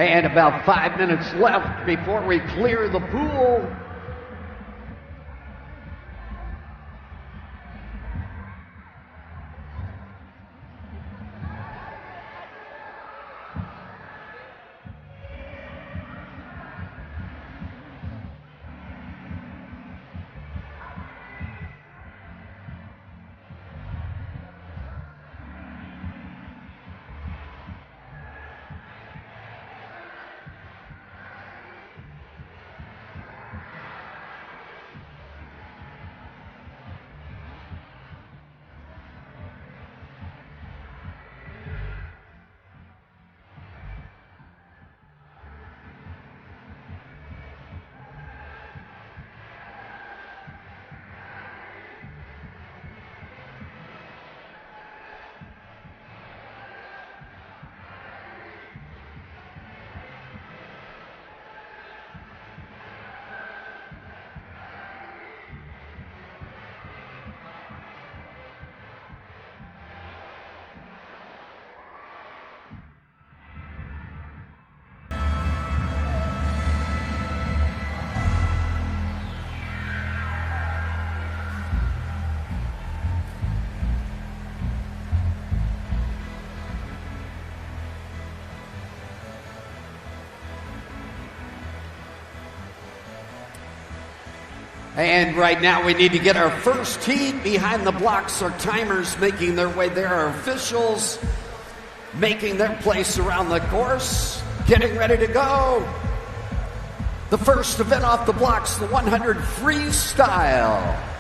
And about 5 minutes left before we clear the pool. And right now we need to get our first heat behind the blocks. Our timers making their way there. Our officials making their place around the course. Getting ready to go. The first event off the blocks, the 100 freestyle.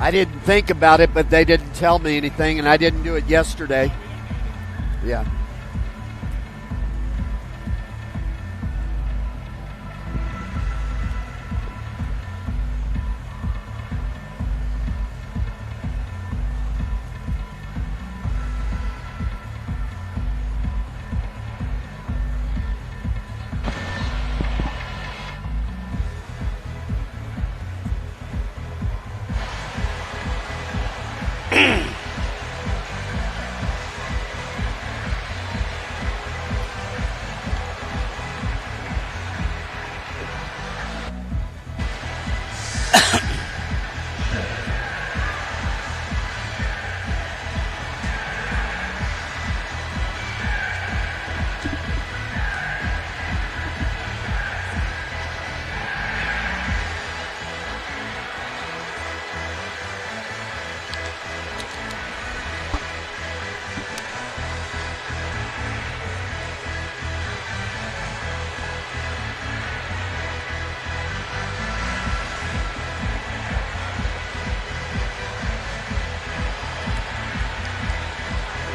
I didn't think about it, but they didn't tell me anything, and I didn't do it yesterday. Yeah.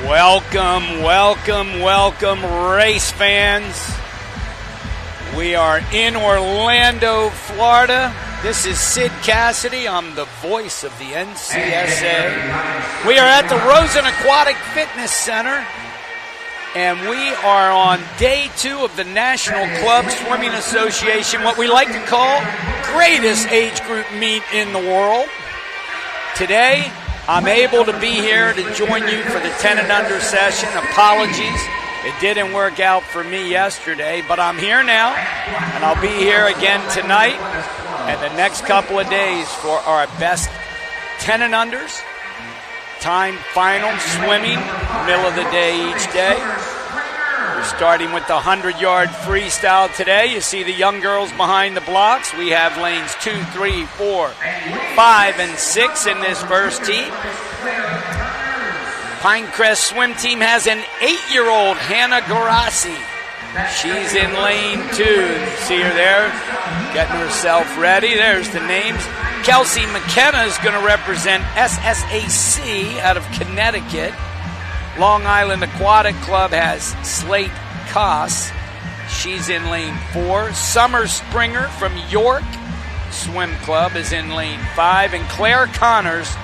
Welcome, welcome, welcome, race fans. We are in Orlando, Florida. This is Sid Cassidy. I'm the voice of the NCSA. We are at the Rosen Aquatic Fitness Center, and we are on day 2 of the National Club Swimming Association, what we like to call greatest age group meet in the world. Today, I'm able to be here to join you for the 10 and under session. Apologies, it didn't work out for me yesterday, but I'm here now, and I'll be here again tonight and the next couple of days for our best 10 and unders, time final swimming, middle of the day each day. We're starting with the 100-yard freestyle today. You see the young girls behind the blocks. We have lanes 2, 3, 4, 5, and 6 in this first heat. Pinecrest Swim Team has an 8-year-old, Hannah Garassi. She's in lane 2. You see her there, getting herself ready. There's the names. Kelsey McKenna is going to represent SSAC out of Connecticut. Long Island Aquatic Club has Slate Koss. She's in lane 4. Summer Springer from York Swim Club is in lane 5. And Claire Connors,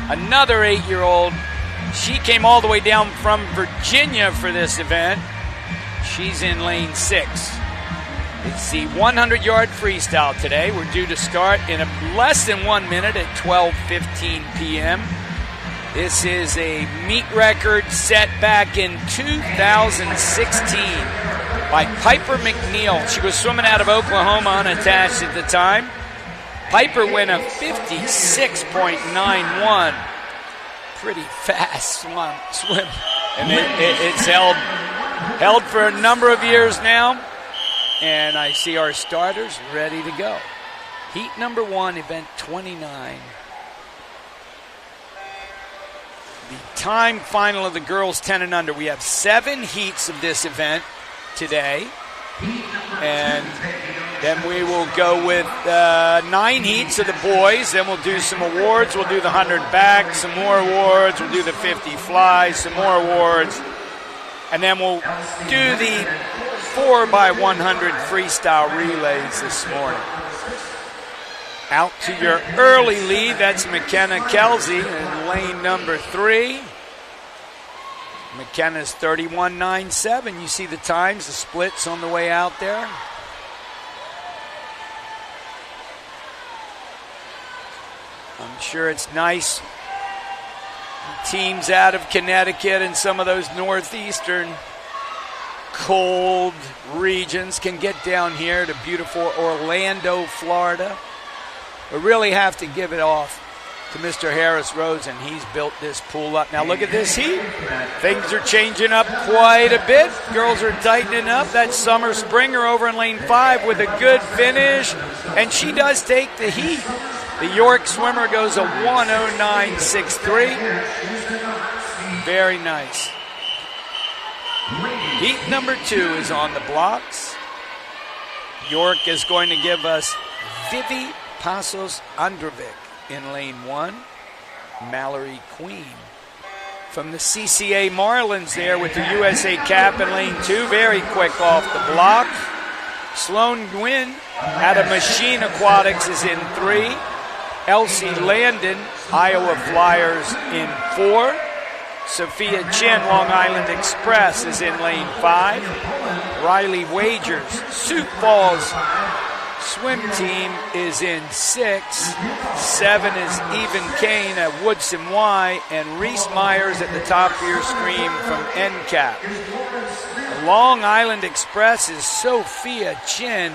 another 8-year-old. She came all the way down from Virginia for this event. She's in lane 6. It's the 100-yard freestyle today. We're due to start in less than 1 minute at 12:15 p.m. This is a meet record set back in 2016 by Piper McNeil. She was swimming out of Oklahoma unattached at the time. Piper went a 56.91. Pretty fast swim. And it's held for a number of years now. And I see our starters ready to go. Heat number 1, event 29. The time final of the girls 10 and under. We have 7 heats of this event today. And then we will go with 9 heats of the boys. Then we'll do some awards. We'll do the 100 back, some more awards. We'll do the 50 fly, some more awards. And then we'll do the 4x100 freestyle relays this morning. Out to your early lead, that's McKenna Kelsey in lane number 3. McKenna's 31.97. You see the times, the splits on the way out there. I'm sure it's nice. Teams out of Connecticut and some of those northeastern cold regions can get down here to beautiful Orlando, Florida. We really have to give it off to Mr. Harris Rosen. He's built this pool up. Now look at this heat. Things are changing up quite a bit. Girls are tightening up. That's Summer Springer over in lane 5 with a good finish. And she does take the heat. The York swimmer goes a 109.63. Very nice. Heat number 2 is on the blocks. York is going to give us Vivi Pasos Androvic in lane 1. Mallory Queen. From the CCA Marlins there with the USA cap in lane 2. Very quick off the block. Sloan Gwynn out of Machine Aquatics is in 3. Elsie Landon, Iowa Flyers in 4. Sophia Chen, Long Island Express is in lane 5. Riley Wagers, Sioux Falls swim team is in 6. 7 is Even Kane at Woodson Y, and Reese Myers at the top of your screen from NCAP. The Long Island Express is Sophia Chin.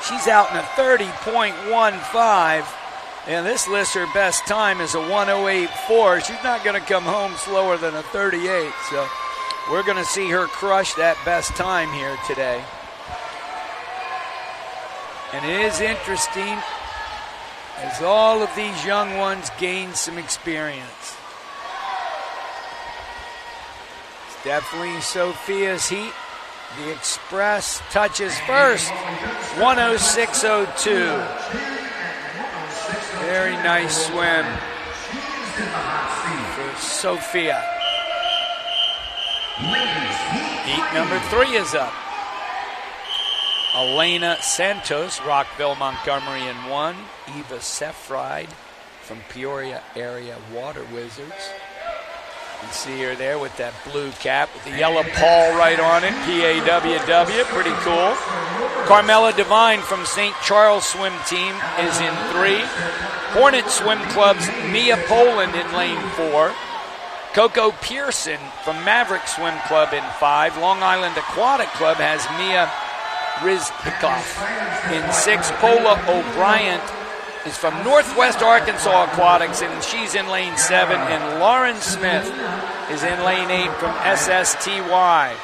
She's out in a 30.15, and this lists her best time as a 1:08.4. She's not going to come home slower than a 38, so we're going to see her crush that best time here today. And it is interesting as all of these young ones gain some experience. It's definitely Sophia's heat. The Express touches first, 1:06.02. Very nice swim for Sophia. Heat number 3 is up. Elena Santos, Rockville, Montgomery in 1. Eva Sefride from Peoria Area Water Wizards. You see her there with that blue cap with the yellow paw right on it, PAWW, pretty cool. Carmela Devine from St. Charles Swim Team is in 3. Hornet Swim Club's Mia Poland in lane 4. Coco Pearson from Maverick Swim Club in 5. Long Island Aquatic Club has Mia Rizikoff in 6. Paula O'Brien is from Northwest Arkansas Aquatics, and she's in lane 7. And Lauren Smith is in lane 8 from SSTY.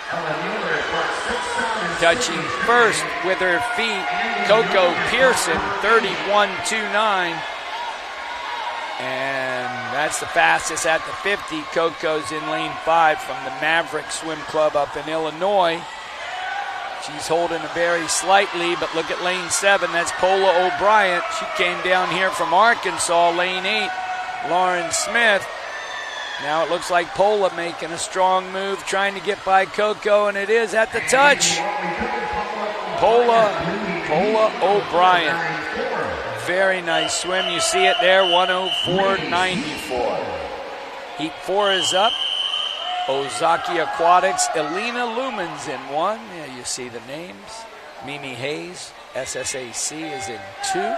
Touching first with her feet, Coco Pearson, 31.29. And that's the fastest at the 50. Coco's in lane 5 from the Maverick Swim Club up in Illinois. She's holding a very slight lead, but look at lane 7. That's Paula O'Brien. She came down here from Arkansas, lane 8. Lauren Smith. Now it looks like Pola making a strong move, trying to get by Coco, and it is at the touch. Pola O'Brien. Very nice swim. You see it there, 1:04.94. Heat 4 is up. Ozaki Aquatics, Elena Lumens in 1. Yeah, you see the names. Mimi Hayes, SSAC, is in 2.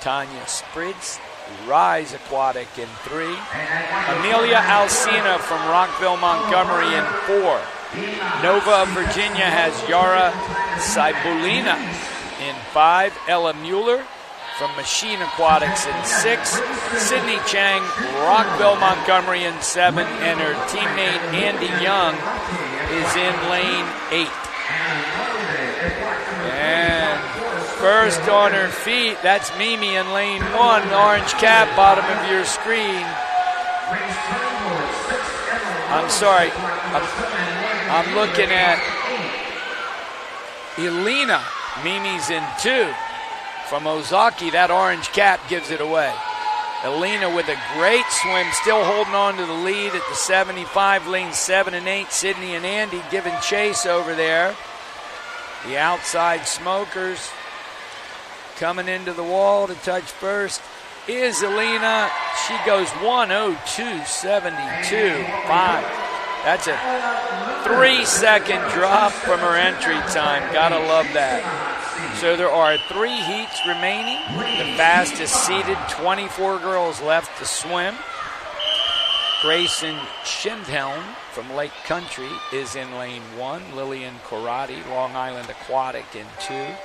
Tanya Spritz, Rise Aquatic in 3. Amelia Alcina from Rockville, Montgomery in 4. Nova of Virginia has Yara Cybulina in 5. Ella Mueller from Machine Aquatics in 6. Sydney Chang, Rockville, Montgomery in 7. And her teammate Andy Young is in lane 8. And first on her feet, that's Mimi in lane 1. Orange cap, bottom of your screen. I'm sorry. I'm looking at Elena. Mimi's in 2. From Ozaki, that orange cap gives it away. Elena with a great swim, still holding on to the lead at the 75, lanes 7 and 8. Sydney and Andy giving chase over there. The outside smokers coming into the wall to touch first is Elena. She goes 1:02.72.5. That's a 3-second drop from her entry time. Gotta love that. So there are 3 heats remaining. The fastest seeded, 24 girls left to swim. Grayson Schindhelm from Lake Country is in lane 1. Lillian Corradi, Long Island Aquatic in 2.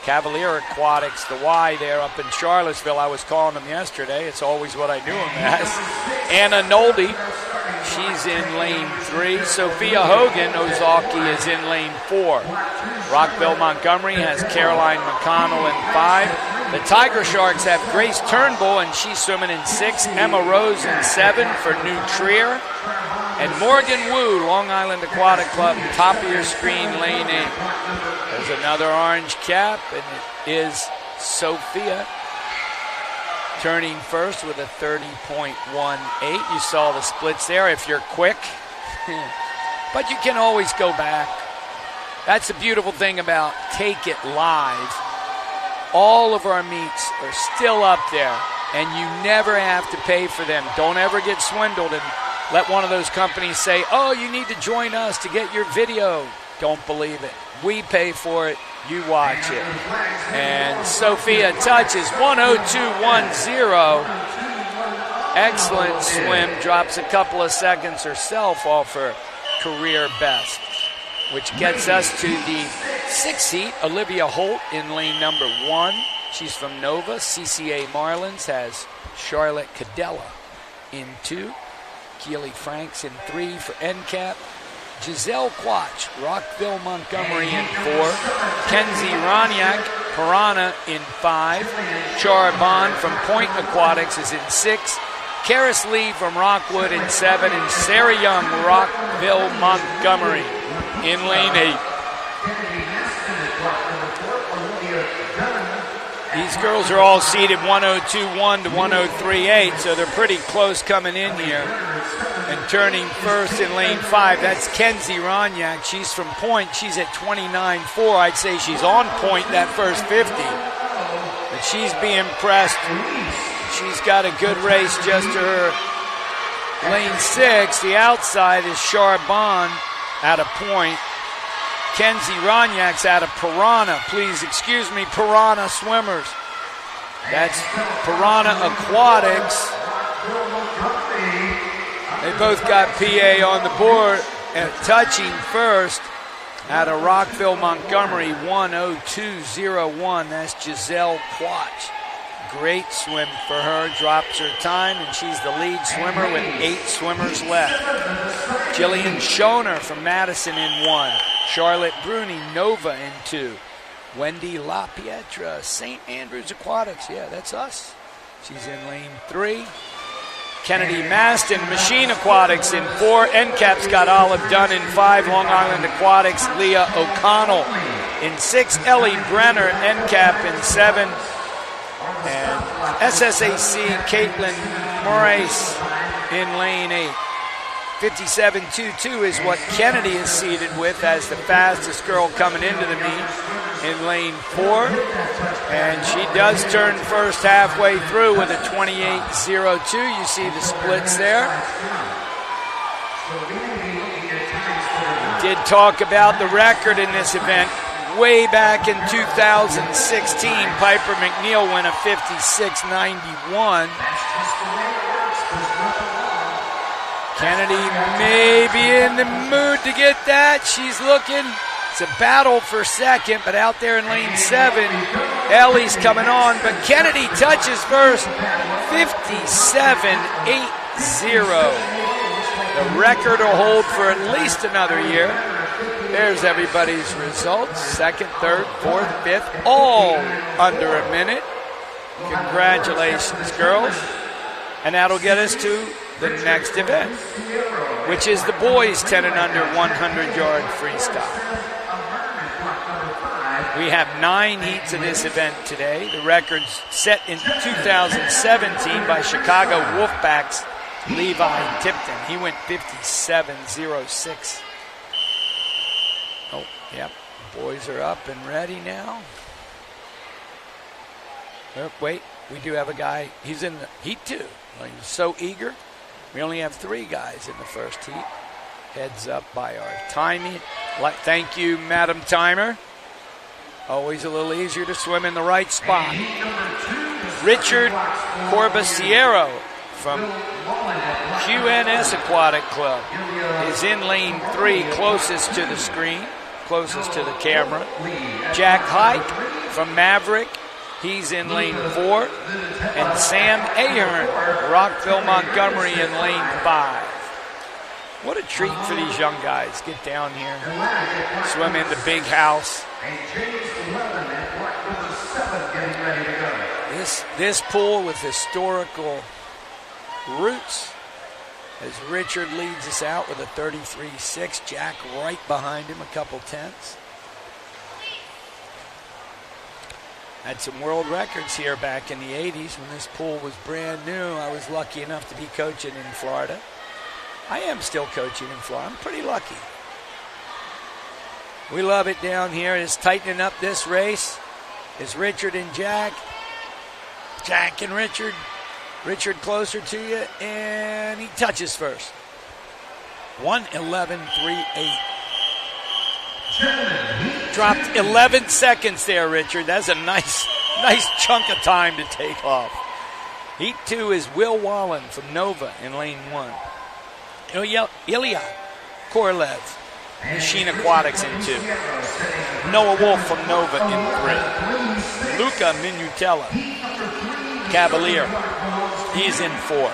Cavalier Aquatics, the Y there up in Charlottesville. I was calling them yesterday. It's always what I knew them as. Anna Nolde, she's in lane 3. Sophia Hogan, Ozaki, is in lane 4. Rockville Montgomery has Caroline McConnell in 5. The Tiger Sharks have Grace Turnbull, and she's swimming in 6. Emma Rose in 7 for New Trier. And Morgan Wu, Long Island Aquatic Club, top of your screen, lane 8. There's another orange cap, and it is Sophia. turning first with a 30.18. You saw the splits there if you're quick. But you can always go back. That's the beautiful thing about Take It Live. All of our meets are still up there, and you never have to pay for them. Don't ever get swindled and let one of those companies say, oh, you need to join us to get your video. Don't believe it. We pay for it. You watch it. And Sophia touches 102.10. Excellent swim. Drops a couple of seconds herself off her career best, which gets us to the 6th seat. Olivia Holt in lane number 1. She's from Nova. CCA Marlins has Charlotte Cadella in 2. Keely Franks in 3 for NCAP. Giselle Quach, Rockville Montgomery in 4. Kenzie Roniak, Piranha in 5. Char Bond from Point Aquatics is in 6. Karis Lee from Rockwood in 7. And Sarah Young, Rockville Montgomery in lane 8. These girls are all seated 102.1 to 103.8, so they're pretty close coming in here. And turning first in lane 5, that's Kenzie Roniak. She's from Point. She's at 29.4. I'd say she's on point that first 50. But she's being pressed. She's got a good race just to her. Lane 6, the outside is Charbonne out of Point. Kenzie Roniak's out of Piranha. Please excuse me, Piranha swimmers. That's Piranha Aquatics. They both got PA on the board. And touching first out of Rockville, Montgomery, 102.01. That's Giselle Quach. Great swim for her. Drops her time, and she's the lead swimmer with 8 swimmers left. Jillian Schoner from Madison in 1. Charlotte Bruni, Nova in 2. Wendy LaPietra, St. Andrews Aquatics. Yeah, that's us. She's in lane 3. Kennedy Maston, Machine Aquatics in 4. NCAP's got Olive Dunn in 5. Long Island Aquatics, Leah O'Connell in 6. Ellie Brenner, NCAP in 7. And SSAC, Caitlin Moraes in lane 8. 57.22 is what Kennedy is seated with as the fastest girl coming into the meet in lane 4. And she does turn first halfway through with a 28.02. You see the splits there. We did talk about the record in this event. Way back in 2016, Piper McNeil went a 56.91. Kennedy may be in the mood to get that. She's looking. It's a battle for second, but out there in lane 7, Ellie's coming on, but Kennedy touches first, 57.80. The record will hold for at least another year. There's everybody's results. 2nd, 3rd, 4th, 5th, all under a minute. Congratulations, girls. And that'll get us to the next event, which is the boys 10 and under 100-yard freestyle. We have 9 heats of this event today. The record's set in 2017 by Chicago Wolfpack's Levi Tipton. He went 57.06. Oh, yep. Boys are up and ready now. Oh, wait, we do have a guy. He's in the heat 2. He's so eager. We only have 3 guys in the first heat. Heads up by our timing. Thank you, Madam Timer. Always a little easier to swim in the right spot. Richard Corbasiero from QNS Aquatic Club is in lane 3, closest to the screen, closest to the camera. Jack Hike from Maverick, he's in lane 4. And Sam Ahern, Rockville Montgomery in lane 5. What a treat for these young guys. Get down here, swim in the big house. This pool with historical roots as Richard leads us out with a 33.6. Jack right behind him, a couple tenths. Had some world records here back in the 80s when this pool was brand new. I was lucky enough to be coaching in Florida. I am still coaching in Florida. I'm pretty lucky. We love it down here. It's tightening up this race. It's Richard and Jack. Jack and Richard. Richard closer to you, and he touches first. 1:11.38. Dropped 11 seconds there, Richard. That's a nice chunk of time to take off. Heat 2 is Will Wallen from Nova in lane 1. Ilya Korolev, Machine Aquatics in 2. Noah Wolf from Nova in 3. Luca Minutella, Cavalier, he's in 4.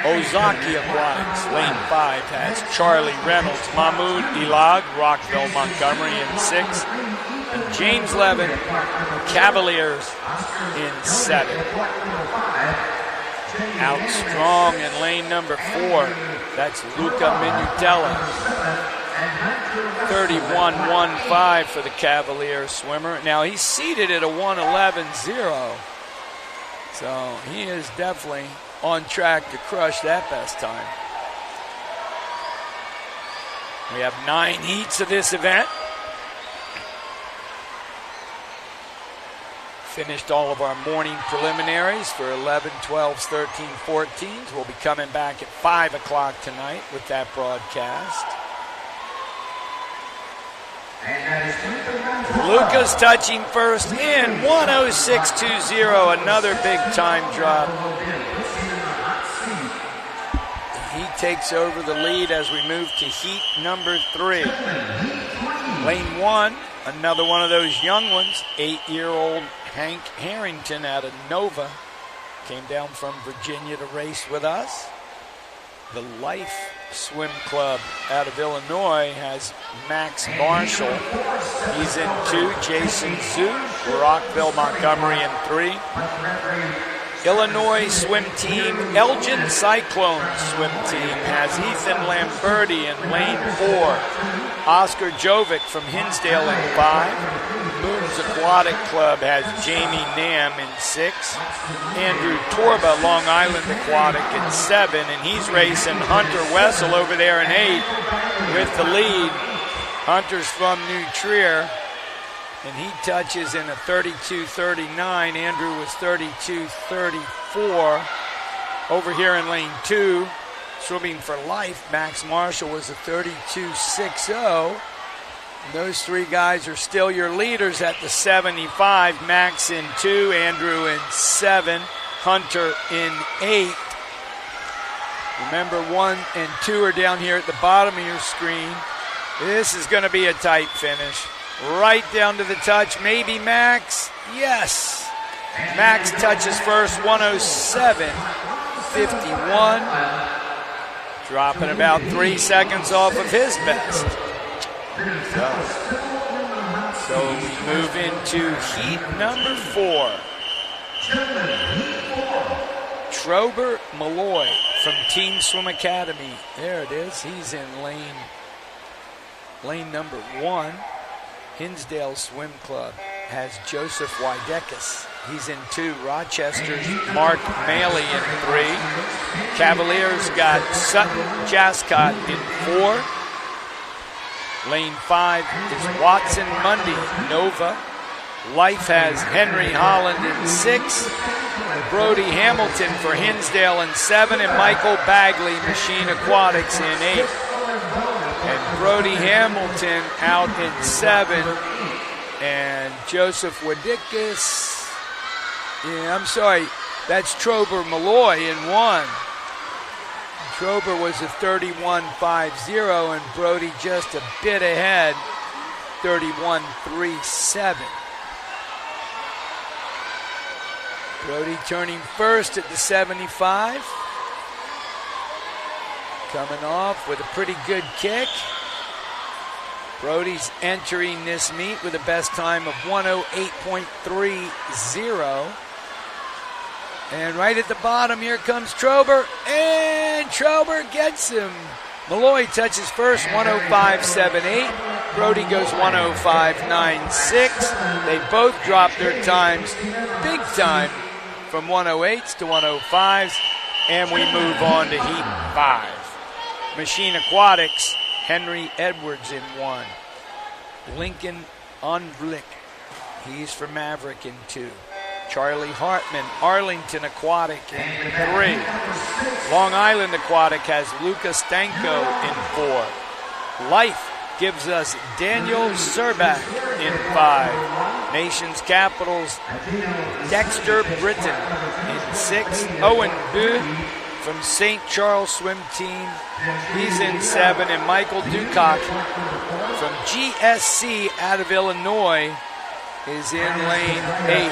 Ozaki Aquatics, lane 5, has Charlie Reynolds, Mahmoud Ilag, Rockville, Montgomery in 6. And James Levin, Cavaliers in 7. Out strong in lane number 4. That's Luca Minutella. 31.15 for the Cavalier swimmer. Now he's seated at a 1:11.0. So he is definitely on track to crush that best time. We have 9 heats of this event. Finished all of our morning preliminaries for 11, 12s, 13, 14s. We'll be coming back at 5 o'clock tonight with that broadcast. Lucas touching first in 1:06.20, another big time drop. He takes over the lead as we move to heat number 3. Lane 1, another one of those young ones, 8-year-old Hank Harrington out of Nova. Came down from Virginia to race with us. The Life Swim Club out of Illinois has Max Marshall. He's in 2. Jason Zhu, Rockville, Montgomery in 3. Illinois swim team, Elgin Cyclones swim team, has Ethan Lamberti in lane 4. Oscar Jovic from Hinsdale in 5. Moons Aquatic Club has Jamie Nam in 6. Andrew Torba, Long Island Aquatic in 7. And he's racing Hunter Wessel over there in 8 with the lead. Hunter's from New Trier. And he touches in a 32.39. Andrew was 32.34. Over here in lane 2, swimming for Life, Max Marshall was a 32.60. And those 3 guys are still your leaders at the 75. Max in 2, Andrew in 7, Hunter in 8. Remember, 1 and 2 are down here at the bottom of your screen. This is going to be a tight finish. Right down to the touch. Maybe Max. Yes. Max touches first, 1:07.51. Dropping about 3 seconds off of his best. So we move into heat number 4. Trober Malloy from Team Swim Academy. There it is. He's in lane number 1. Hinsdale Swim Club has Joseph Wydekis. He's in 2. Rochester's Mark Maley in 3. Cavaliers got Sutton Jascott in 4. Lane 5 is Watson Mundy, Nova. Life has Henry Holland in 6. Brody Hamilton for Hinsdale in 7. And Michael Bagley, Machine Aquatics in 8. And Brody Hamilton out in 7. And Joseph Wadikis. Yeah, I'm sorry. That's Trober Malloy in 1. Trober was a 31.50, and Brody just a bit ahead, 31.37. Brody turning first at the 75. Coming off with a pretty good kick. Brody's entering this meet with a best time of 1:08.30. And right at the bottom, here comes Trober. And Trober gets him. Malloy touches first, 1:05.78. Brody goes 105.96. They both dropped their times big time from 108s to 105s. And we move on to Heat 5. Machine Aquatics, Henry Edwards in 1. Lincoln Onvlick, he's for Maverick in 2. Charlie Hartman, Arlington Aquatic in 3. Long Island Aquatic has Lucas Stanko in 4. Life gives us Daniel Serback in 5. Nation's Capitals, Dexter Britton in 6. Owen Bu from St. Charles Swim Team, he's in 7. And Michael Ducock from GSC out of Illinois is in lane 8.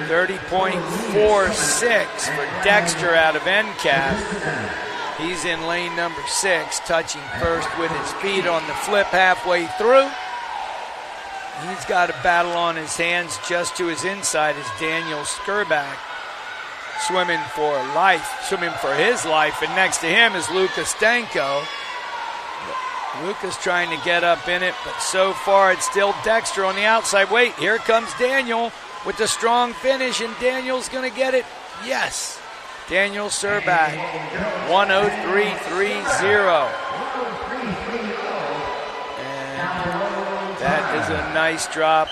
30.46 for Dexter out of NCAP. He's in lane number 6, touching first with his feet on the flip halfway through. He's got a battle on his hands. Just to his inside is Daniel Skurback, swimming for his life. And next to him is Lucas Stanko. Lucas trying to get up in it, but so far it's still Dexter on the outside. Wait, here comes Daniel with the strong finish, and Daniel's going to get it. Yes. Daniel Serback, 103.30. And that is a nice drop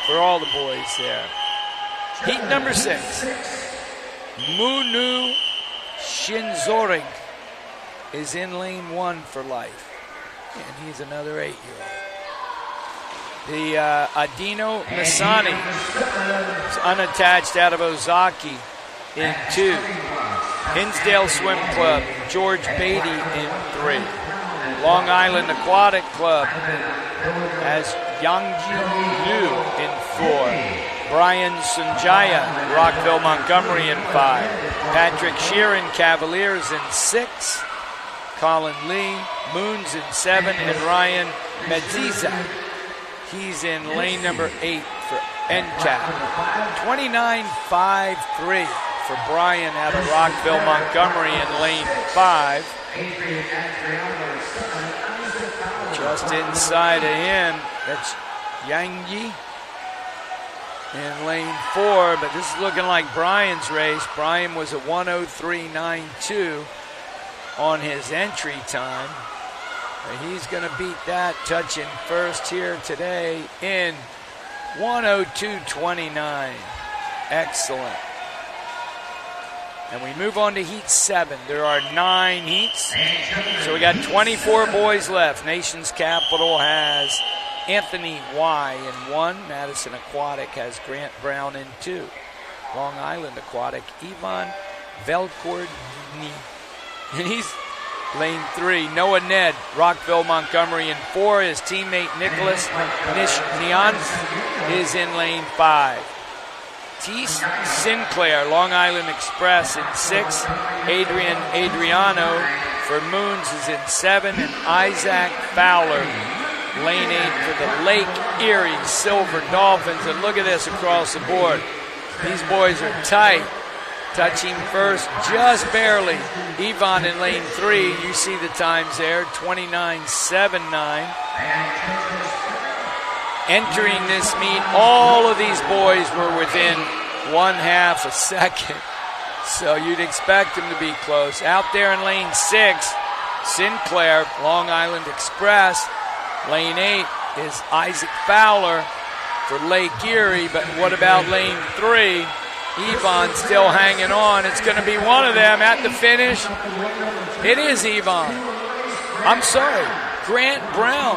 for all the boys there. Heat number 6. Munu Shinzorig is in lane 1 for Life. And he's another 8-year-old. The Adino Masani is unattached out of Ozaki in 2. Hinsdale Swim Club, George Beatty in 3. Long Island Aquatic Club has Yangji Liu in 4. Brian Sunjaya, Rockville Montgomery in 5. Patrick Sheeran, Cavaliers in 6. Colin Lee, Moons in 7. And Ryan Medziza, he's in lane number 8 for NCAP. 29.53 for Brian out of Rockville Montgomery in lane 5. Just inside of him, that's Yangyi in lane 4, but this is looking like Brian's race. Brian was a 103.92 on his entry time. But he's going to beat that, touching first here today in 102.29. Excellent. And we move on to Heat 7. There are 9 heats. So we got 24 boys left. Nation's Capital has Anthony Y in 1. Madison Aquatic has Grant Brown in 2. Long Island Aquatic, Ivan Velkorny. And he's lane 3. Noah Ned, Rockville Montgomery in 4. His teammate Nicholas Nishnian is in lane 5. Teese Sinclair, Long Island Express in 6. Adrian Adriano for Moons is in 7. And Isaac Fowler, lane 8 for the Lake Erie Silver Dolphins. And look at this across the board. These boys are tight. Touching first just barely. Yvonne in lane 3. You see the times there, 29.79. Entering this meet, all of these boys were within 1/2 a second. So you'd expect them to be close. Out there in lane 6, Sinclair, Long Island Express. Lane 8 is Isaac Fowler for Lake Erie. But what about lane 3? Yvonne still hanging on. It's going to be one of them at the finish. It is Yvonne. I'm sorry, Grant Brown.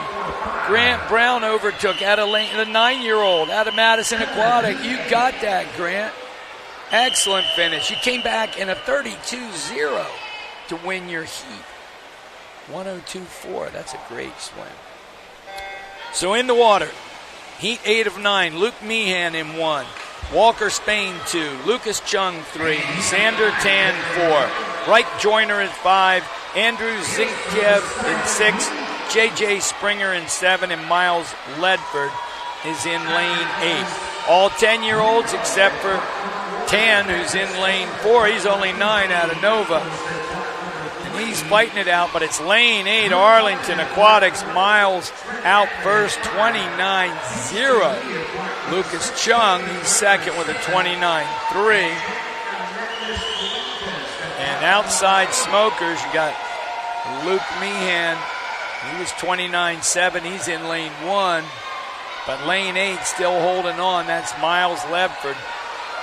Grant Brown overtook out of lane, the 9-year-old out of Madison Aquatic. You got that, Grant. Excellent finish. You came back in a 32.0 to win your heat. 102.4. That's a great swim. So in the water, heat 8 of 9. Luke Meehan in 1. Walker Spain 2. Lucas Chung 3. Sander Tan 4. Reich Joyner at 5. Andrew Zinkiev in 6. J.J. Springer in 7, and Miles Ledford is in lane 8. All 10-year-olds except for Tan, who's in lane 4. He's only 9 out of Nova. And He's fighting it out, but it's lane 8, Arlington Aquatics. Miles out first, 29-0. Lucas Chung, he's second with a 29-3. And outside smokers, you got Luke Meehan. He was 29-7. He's in lane 1. But lane 8 still holding on. That's Miles Lebford.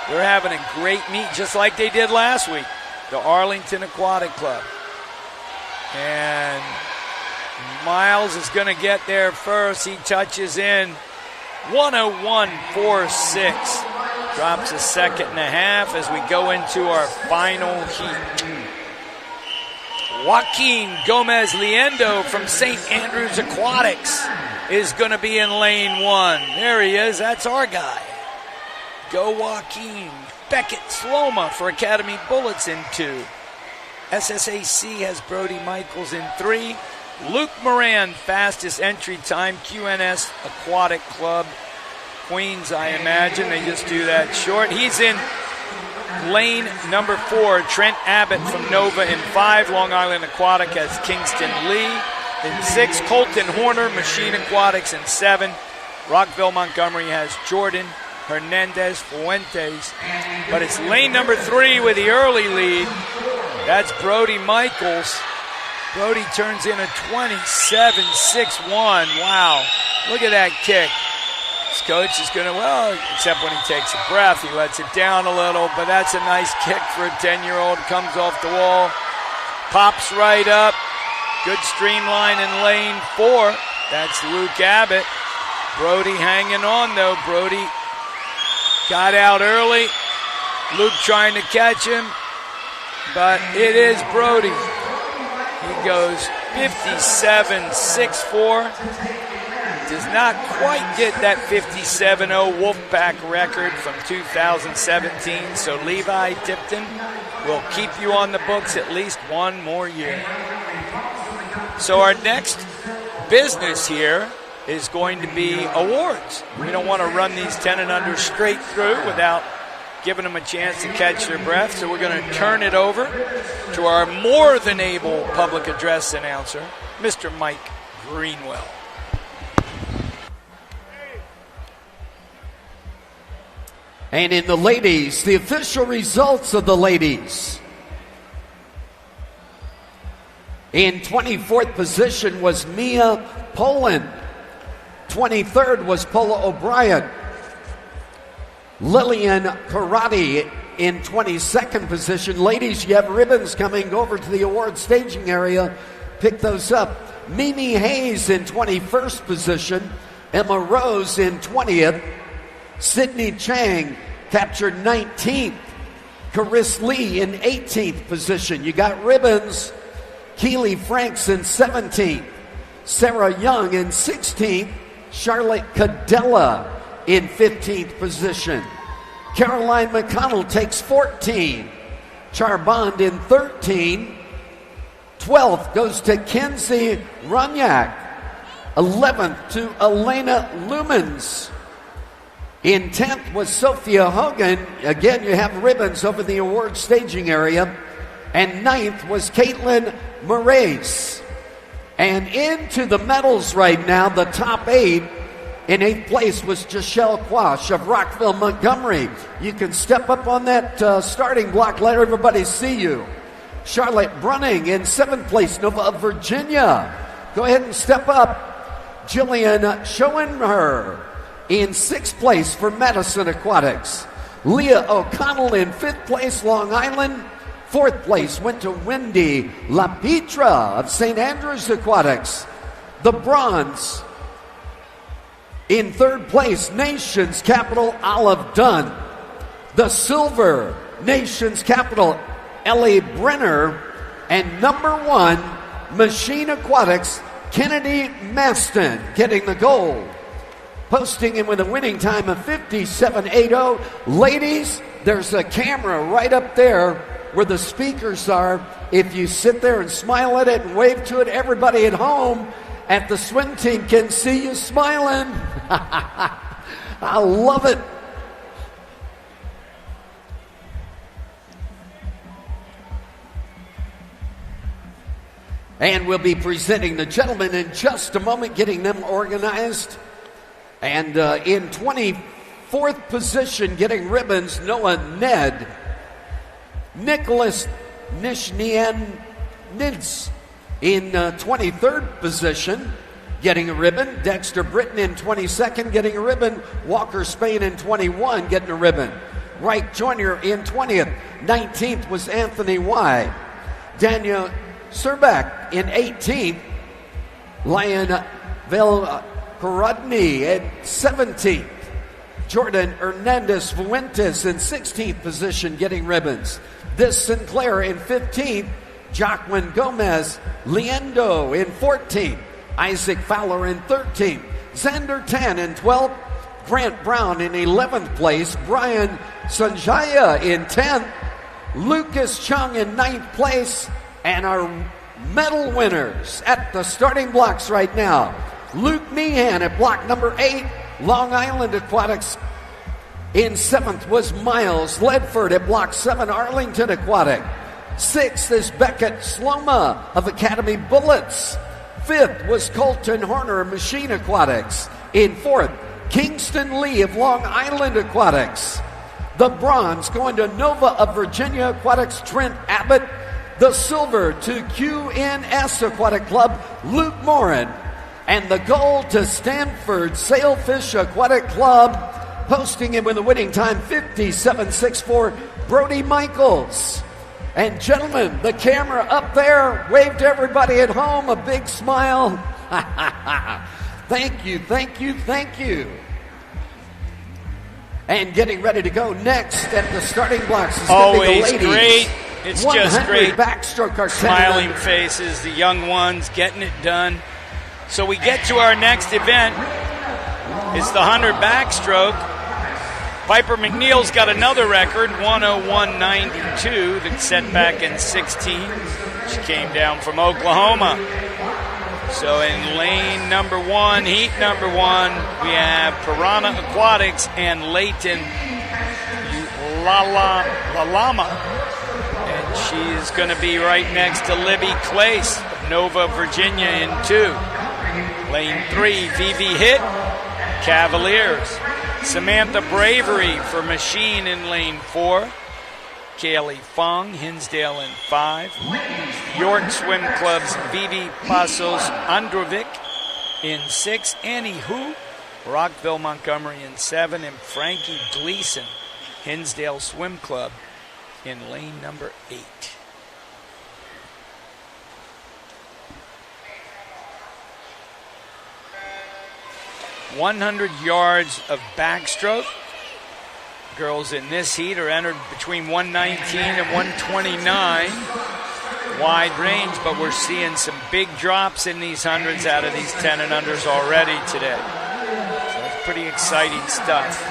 They're having a great meet, just like they did last week. The Arlington Aquatic Club. And Miles is going to get there first. He touches in 101.46. Drops a second and a half as we go into our final heat. Joaquin Gomez Liendo from St. Andrews Aquatics is going to be in lane 1. There he is. That's our guy. Go Joaquin. Beckett Sloma for Academy Bullets in 2. SSAC has Brody Michaels in 3. Luke Moran, fastest entry time. QNS Aquatic Club. Queens, I imagine. They just do that short. He's in lane number 4. Trent Abbott from Nova in 5. Long Island Aquatic has Kingston Lee in 6. Colton Horner, Machine Aquatics in 7. Rockville Montgomery has Jordan Hernandez Fuentes. But it's lane number 3 with the early lead. That's Brody Michaels. Brody turns in a 27.61. Wow. Look at that kick. His coach is going to, well, except when he takes a breath, he lets it down a little, but that's a nice kick for a 10-year-old. Comes off the wall, pops right up. Good streamline in lane 4. That's Luke Abbott. Brody hanging on, though. Brody got out early. Luke trying to catch him, but it is Brody. He goes 57.64. Does not quite get that 57.0 Wolfpack record from 2017, so Levi Tipton will keep you on the books at least one more year. So our next business here is going to be awards. We don't want to run these 10 and under straight through without giving them a chance to catch their breath. So we're going to turn it over to our more than able public address announcer, Mr. Mike Greenwell. And in the ladies, the official results of the ladies. In 24th position was Mia Poland. 23rd was Paula O'Brien. Lillian Karate in 22nd position. Ladies, you have ribbons coming over to the award staging area. Pick those up. Mimi Hayes in 21st position. Emma Rose in 20th. Sydney Chang captured 19th. Caris Lee in 18th position. You got ribbons. Keely Franks in 17th. Sarah Young in 16th. Charlotte Cadella in 15th position. Caroline McConnell takes 14. Charbond in 13. 12th goes to Kenzie Runyak. 11th to Elena Lumens. In 10th was Sophia Hogan. Again, you have ribbons over the award staging area. And 9th was Caitlin Moraes. And into the medals right now, the top 8. In 8th place was Jachelle Quash of Rockville, Montgomery. You can step up on that starting block. Let everybody see you. Charlotte Brunning in 7th place, Nova of Virginia. Go ahead and step up. Jillian Schoenher in 6th place for Madison Aquatics. Leah O'Connell in 5th place, Long Island. 4th place went to Wendy LaPietra of St. Andrews Aquatics. The bronze in 3rd place, Nation's Capital, Olive Dunn. The silver, Nation's Capital, Ellie Brenner. And number 1, Machine Aquatics, Kennedy Maston, getting the gold. Posting in with a winning time of 57.80. Ladies, there's a camera right up there where the speakers are. If you sit there and smile at it and wave to it, everybody at home at the swim team can see you smiling. I love it. And we'll be presenting the gentlemen in just a moment, getting them organized. And in 24th position, getting ribbons, Noah Ned. Nicholas Nishnien Nids in 23rd position, getting a ribbon. Dexter Britton in 22nd, getting a ribbon. Walker Spain in 21, getting a ribbon. Wright Jr. in 20th. 19th was Anthony Y. Daniel Serback in 18th. Lion Velkorodny in 17th. Jordan Hernandez Fuentes in 16th position, getting ribbons. This Sinclair in 15th. Joaquin Gomez Liendo in 14th. Isaac Fowler in 13th. Xander Tan in 12th. Grant Brown in 11th place. Brian Sanjaya in 10th. Lucas Chung in 9th place. And our medal winners at the starting blocks right now. Luke Meehan at block number 8. Long Island Aquatics. In 7th was Miles Ledford at block 7. Arlington Aquatic. 6th is Beckett Sloma of Academy Bullets. 5th was Colton Horner of Machine Aquatics. In 4th, Kingston Lee of Long Island Aquatics. The bronze going to Nova of Virginia Aquatics, Trent Abbott. The silver to QNS Aquatic Club, Luke Morin. And the gold to Stanford Sailfish Aquatic Club, posting him with a winning time, 57.64, Brody Michaels. And gentlemen, the camera up there, wave to everybody at home, a big smile. Thank you, thank you, thank you. And getting ready to go next at the starting blocks is going to be the ladies. Great. It's just great. Backstroke, our smiling faces, the young ones getting it done. So we get to our next event. It's the 100 backstroke. Piper McNeil's got another record, 101.92, that's set back in 16. She came down from Oklahoma. So in lane number 1, heat number 1, we have Piranha Aquatics and Leighton Lalama. And she's going to be right next to Libby Clace of Nova, Virginia in 2. Lane 3, Vivi Hit, Cavaliers. Samantha Bravery for Machine in lane 4. Kaylee Fong, Hinsdale in 5. York Swim Club's Vivi Pasos Androvic in 6. Annie Hu, Rockville Montgomery in 7. And Frankie Gleason, Hinsdale Swim Club in lane number 8. .100 yards of backstroke. Girls in this heat are entered between 119 and 129. Wide range, but we're seeing some big drops in these hundreds out of these 10 and unders already today. So that's pretty exciting stuff.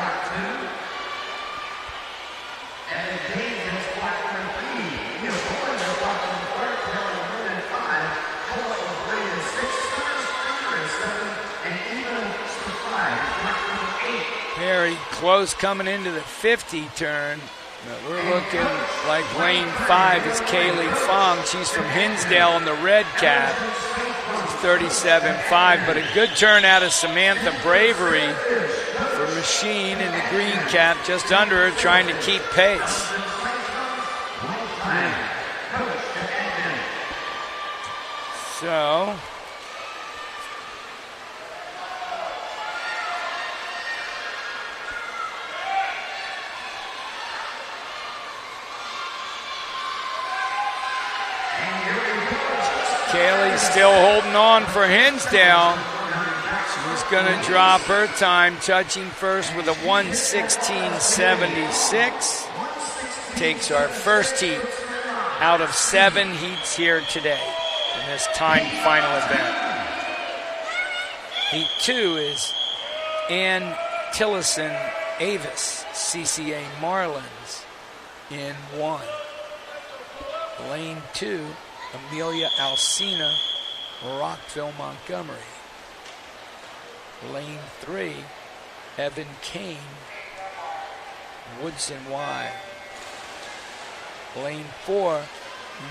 Very close coming into the 50 turn. But we're looking like lane 5 is Kaylee Fong. She's from Hinsdale in the red cap. She's 37.5, but a good turn out of Samantha Bravery for Machine in the green cap, just under her, trying to keep pace. So Kaylee's still holding on for Hinsdale. She's going to drop her time, touching first with a 1:16.76. Takes our first heat out of 7 heats here today in this time final event. Heat 2 is Ann Tillison Avis, CCA Marlins, in 1. Lane 2, Amelia Alcina, Rockville Montgomery. Lane 3, Evan Kane, Woodson Y. Lane 4,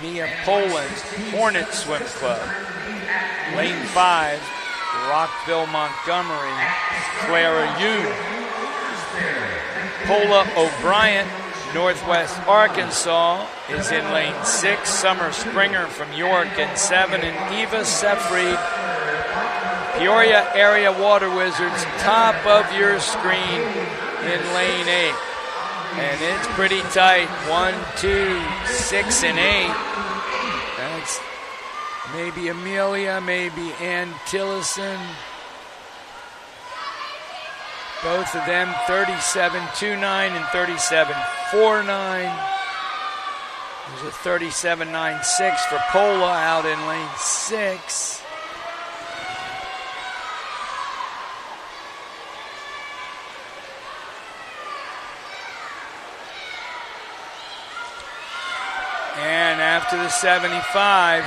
Mia Poland, Hornet Swim Club. Lane 5, Rockville, Montgomery, Clara Yoon. Paula O'Brien, Northwest Arkansas, is in lane 6. Summer Springer from York in 7. And Eva Sefried, Peoria Area Water Wizards, top of your screen in lane 8. And it's pretty tight. 1, 2, 6, and 8. That's maybe Amelia, maybe Ann Tillison. Both of them 37.29 and 37.49. There's a 37.96 for Pola out in lane 6. And after the 75,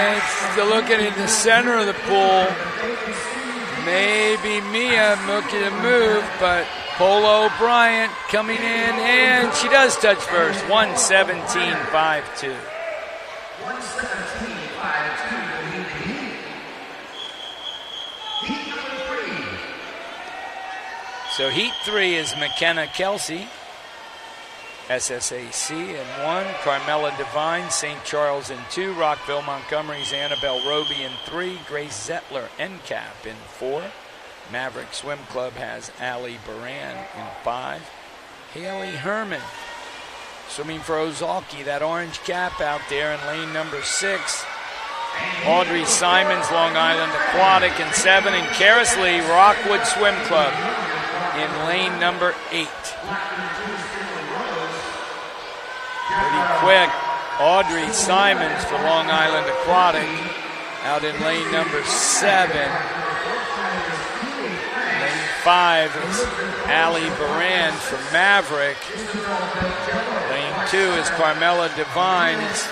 it's looking in the center of the pool. Maybe Mia looking to move, but Paula O'Brien coming in, and she does touch first. 1:17.52. So heat 3 is McKenna Kelsey, SSAC in 1, Carmela Devine, St. Charles in 2, Rockville Montgomery's Annabelle Roby in 3, Grace Zettler, NCAP in 4. Maverick Swim Club has Allie Baran in 5. Haley Herman swimming for Ozalki, that orange cap out there in lane number 6. Audrey Simons, Long Island Aquatic in 7, and Carrisley Rockwood Swim Club in lane number 8. Pretty quick, Audrey Simons for Long Island Aquatic out in lane number 7. Lane 5 is Allie Baran for Maverick. Lane 2 is Carmela Devine. It's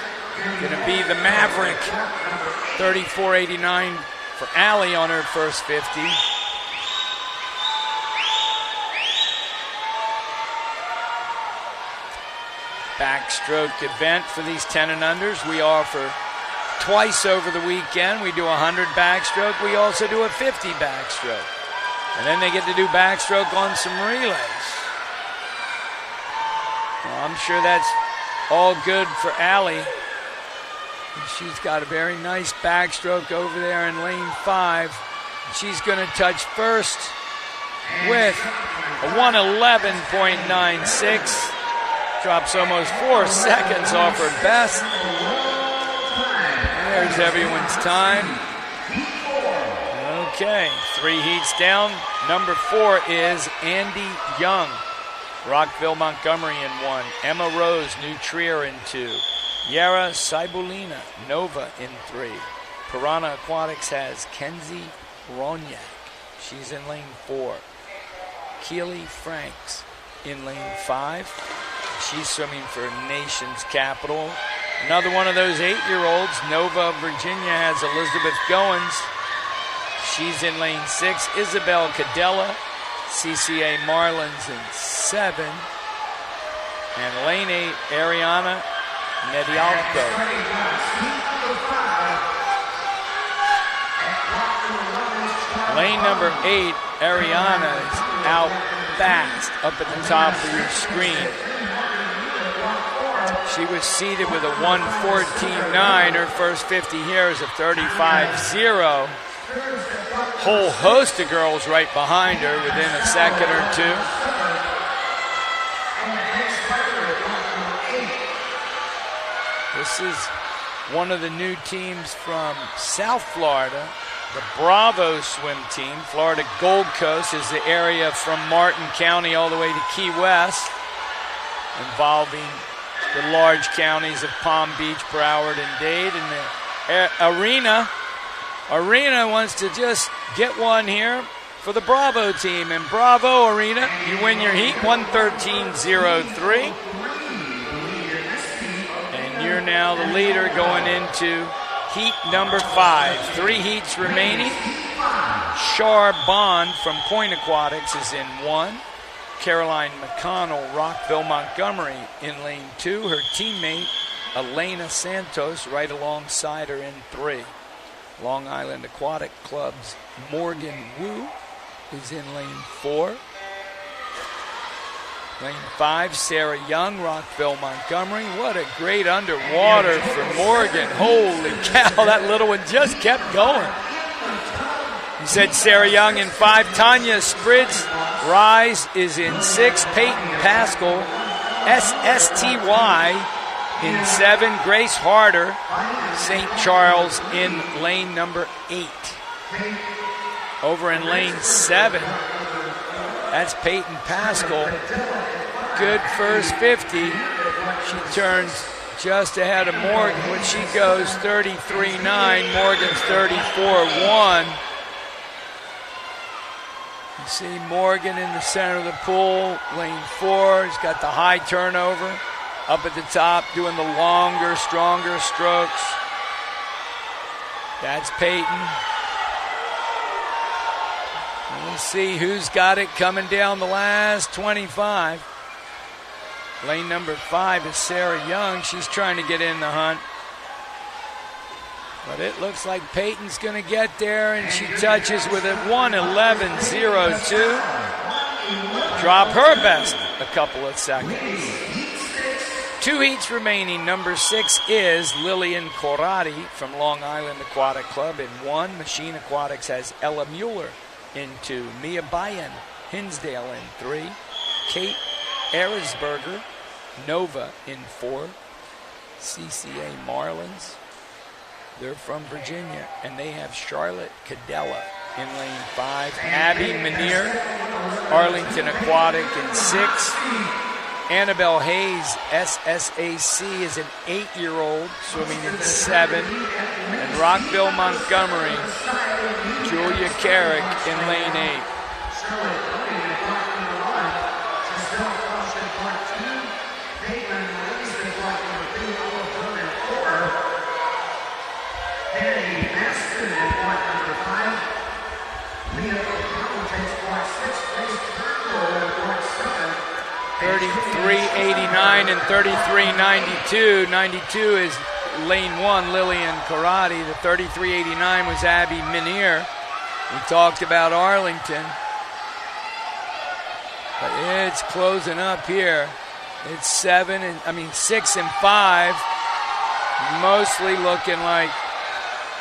going to be the Maverick. 34.89 for Allie on her first 50. Backstroke event for these 10 and unders. We offer twice over the weekend. We do 100 backstroke. We also do a 50 backstroke. And then they get to do backstroke on some relays. Well, I'm sure that's all good for Allie. She's got a very nice backstroke over there in lane 5. She's going to touch first with a 1:11.96. Drops almost 4 seconds off her best. There's everyone's time. Okay, 3 heats down. Number 4 is Andy Young, Rockville Montgomery in 1. Emma Rose, New Trier in 2. Yara Cybulina, Nova in 3. Piranha Aquatics has Kenzie Ronyak. She's in lane 4. Keely Franks in lane 5. She's swimming for Nation's Capital. Another one of those 8-year-olds, Nova, Virginia, has Elizabeth Goins. She's in lane 6. Isabel Cadella, CCA Marlins in 7. And lane 8, Ariana Nedialco. Lane number 8, Ariana is out fast up at the top of your screen. She was seated with a 1:14.9. Her first 50 here is a 35.0. Whole host of girls right behind her within a second or two. This is one of the new teams from South Florida, the Bravo swim team. Florida Gold Coast is the area from Martin County all the way to Key West, involving the large counties of Palm Beach, Broward, and Dade. And the Arena wants to just get one here for the Bravo team. And Bravo, Arena, you win your heat, 1:13.03. And you're now the leader going into heat number 5. 3 heats remaining. Shar Bond from Point Aquatics is in 1. Caroline McConnell, Rockville, Montgomery in lane 2. Her teammate, Elena Santos, right alongside her in 3. Long Island Aquatic Club's Morgan Wu is in lane 4. Lane 5, Sarah Young, Rockville, Montgomery. What a great underwater for Morgan. Holy cow, that little one just kept going. You said Sarah Young in 5. Tanya Spritz Rise is in 6. Peyton Pascal, SSTY in 7. Grace Harder, St. Charles in lane number 8. Over in lane 7, that's Peyton Pascal. Good first 50. She turns just ahead of Morgan when she goes 33.9. Morgan's 34.1. You see Morgan in the center of the pool, lane 4. He's got the high turnover. Up at the top, doing the longer, stronger strokes. That's Peyton. We'll see who's got it coming down the last 25. Lane number 5 is Sarah Young. She's trying to get in the hunt. But it looks like Peyton's going to get there, and she touches with a 1:11.02. Drop her best a couple of seconds. 2 heats remaining. Number 6 is Lillian Corradi from Long Island Aquatic Club in 1. Machine Aquatics has Ella Mueller in 2. Mia Bayan, Hinsdale in 3. Kate Erisberger, Nova in 4. CCA Marlins, they're from Virginia, and they have Charlotte Cadella in lane 5. Abby Manier, Arlington Aquatic in 6. Annabelle Hayes, SSAC, is an 8-year-old swimming in 7. And Rockville, Montgomery, Julia Carrick in lane 8. $33.89 and $33.92. 92 is lane 1, Lillian Karate. The $33.89 was Abby Manier. We talked about Arlington. But it's closing up here. It's 6 and 5. Mostly looking like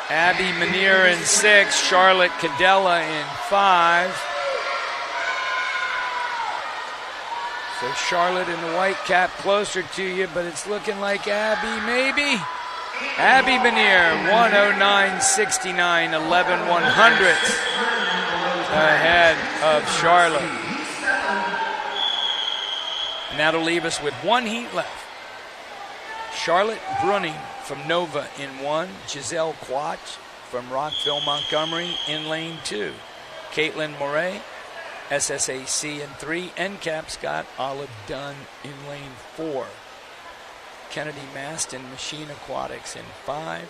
Abby Manier in 6, Charlotte Cadella in 5. So Charlotte in the white cap closer to you, but it's looking like Abby maybe. Abby Manier, 1:09.69, 11/100th ahead of Charlotte. And that'll leave us with 1 heat left. Charlotte Brunning from Nova in 1. Giselle Quach from Rockville, Montgomery in lane 2. Caitlin Moret, SSAC in 3. NCAP Scott Olive Dunn in lane 4. Kennedy Maston, Machine Aquatics in 5.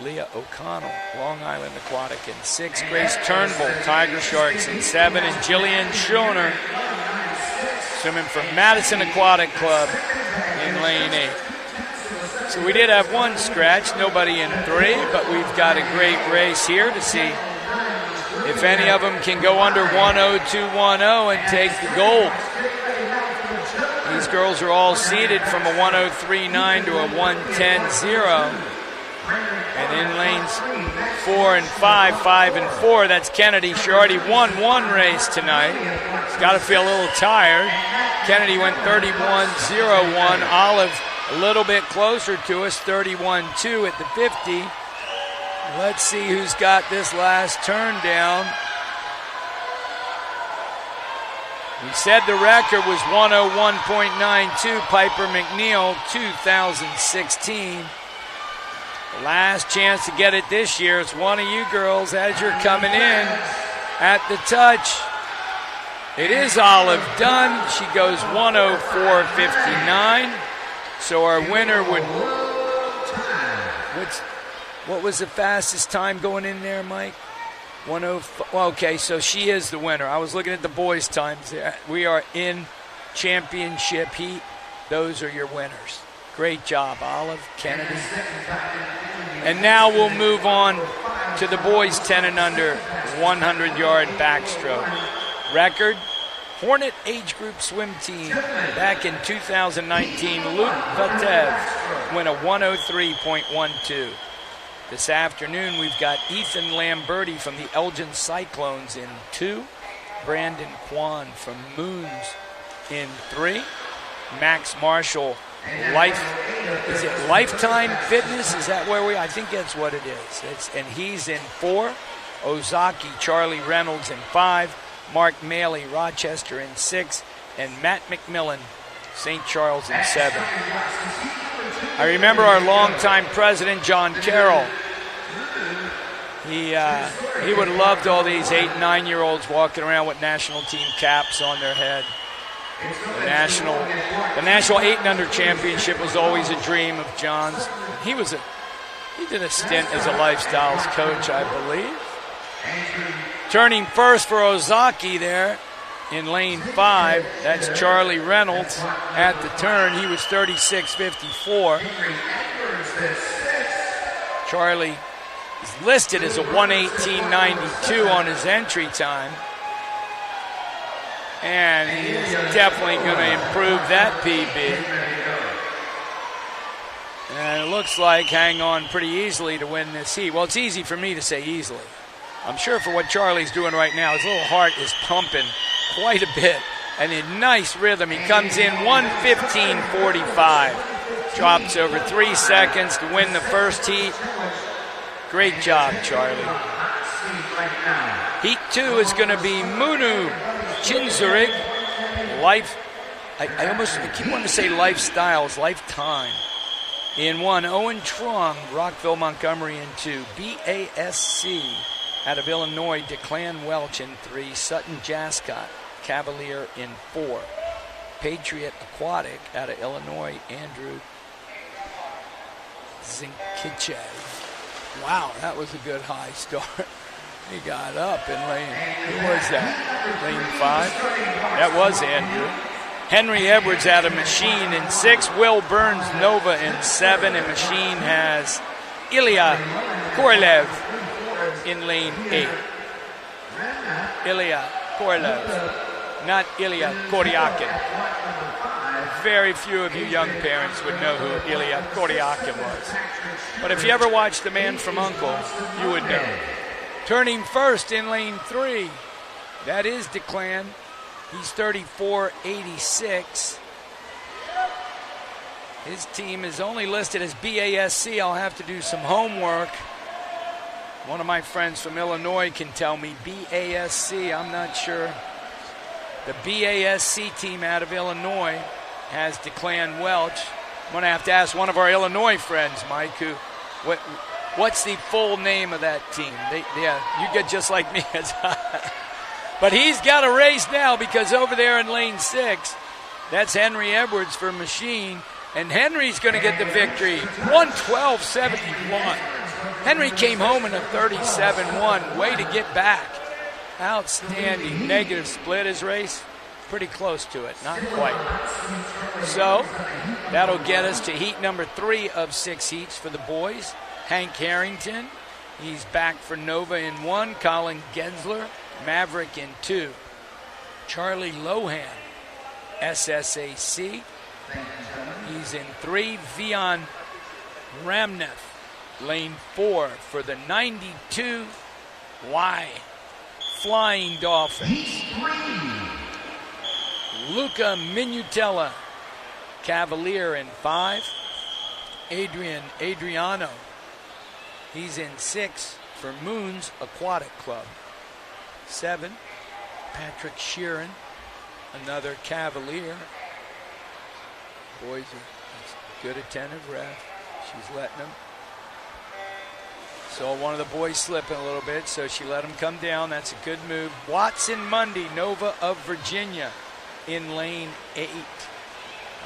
Leah O'Connell, Long Island Aquatic in 6. Grace Turnbull, Tiger Sharks in 7. And Jillian Schoner, swimming from Madison Aquatic Club in lane 8. So we did have 1 scratch, nobody in 3, but we've got a great race here to see if any of them can go under 1:02.10 and take the gold. These girls are all seeded from a 1:03.9 to a 1:10.0. And in lanes 4 and 5, 5 and 4, that's Kennedy. She already won 1 race tonight. She's got to feel a little tired. Kennedy went 31.01. Olive a little bit closer to us, 31.2 at the 50. Let's see who's got this last turn down. We said the record was 1:01.92. Piper McNeil, 2016. The last chance to get it this year. It's one of you girls as you're coming in at the touch. It is Olive Dunn. She goes 1:04.59. So our winner would... What was the fastest time going in there, Mike? Okay, so she is the winner. I was looking at the boys' times there. We are in championship heat. Those are your winners. Great job, Olive, Kennedy. And now we'll move on to the boys 10 and under 100-yard backstroke. Record, Hornet age group swim team back in 2019. Luke Vatev win a 103.12. This afternoon, we've got Ethan Lamberti from the Elgin Cyclones in 2. Brandon Kwan from Moons in 3. Max Marshall, is it Lifetime Fitness? Is that where I think that's what it is. And he's in 4. Ozaki, Charlie Reynolds in 5. Mark Maley, Rochester in 6. And Matt McMillan, St. Charles in 7. I remember our longtime president, John Carroll. He would have loved all these 8- and 9-year-olds walking around with national team caps on their head. The national 8 and under championship was always a dream of John's. He did a stint as a lifestyles coach, I believe. Turning first for Ozaki there in lane 5. That's Charlie Reynolds at the turn. He was 36.54. Charlie is listed as a 1:18.92 on his entry time. And he's definitely going to improve that PB. And it looks like hang on pretty easily to win this heat. Well, it's easy for me to say easily. I'm sure for what Charlie's doing right now, his little heart is pumping quite a bit. And in nice rhythm, he comes in 1:15.45. Drops over 3 seconds to win the first heat. Great job, Charlie. Heat 2 is going to be Munu Chinzurig. I keep wanting to say Lifestyles, Lifetime. In 1, Owen Trong, Rockville, Montgomery in 2. BASC out of Illinois, Declan Welch in 3. Sutton Jascott, Cavalier in 4. Patriot Aquatic out of Illinois, Andrew Zinkiche. Wow, that was a good high start. He got up in lane, who was that? Lane 5? That was Andrew. Henry Edwards out of Machine in 6. Will Burns Nova in 7. And Machine has Ilya Korolev in lane 8. Ilya Korolev, not Ilya Koryakin. Very few of you young parents would know who Ilya Koryakin was. But if you ever watched The Man from U.N.C.L.E., you would know. Turning first in lane 3, that is Declan. He's 34.86. His team is only listed as BASC. I'll have to do some homework. One of my friends from Illinois can tell me BASC. I'm not sure. The BASC team out of Illinois has Declan Welch. I'm going to have to ask one of our Illinois friends, Mike, what's the full name of that team? You get just like me. But he's got a race now because over there in lane 6, that's Henry Edwards for Machine. And Henry's going to get the victory, 112.71. Henry came home in a 37.1. Way to get back. Outstanding. Negative split his race. Pretty close to it, not quite. So that'll get us to heat number 3 of 6 heats for the boys. Hank Harrington, he's back for Nova in 1. Colin Gensler, Maverick in 2. Charlie Lohan, SSAC, he's in 3. Vion Ramnev, lane 4 for the 92Y Flying Dolphins. Luca Minutella, Cavalier in 5. Adriano, he's in 6 for Moons Aquatic Club. 7, Patrick Sheeran, another Cavalier. Boys are good attentive ref. She's letting him. Saw one of the boys slipping a little bit, so she let him come down. That's a good move. Watson Mundy, Nova of Virginia, in lane 8.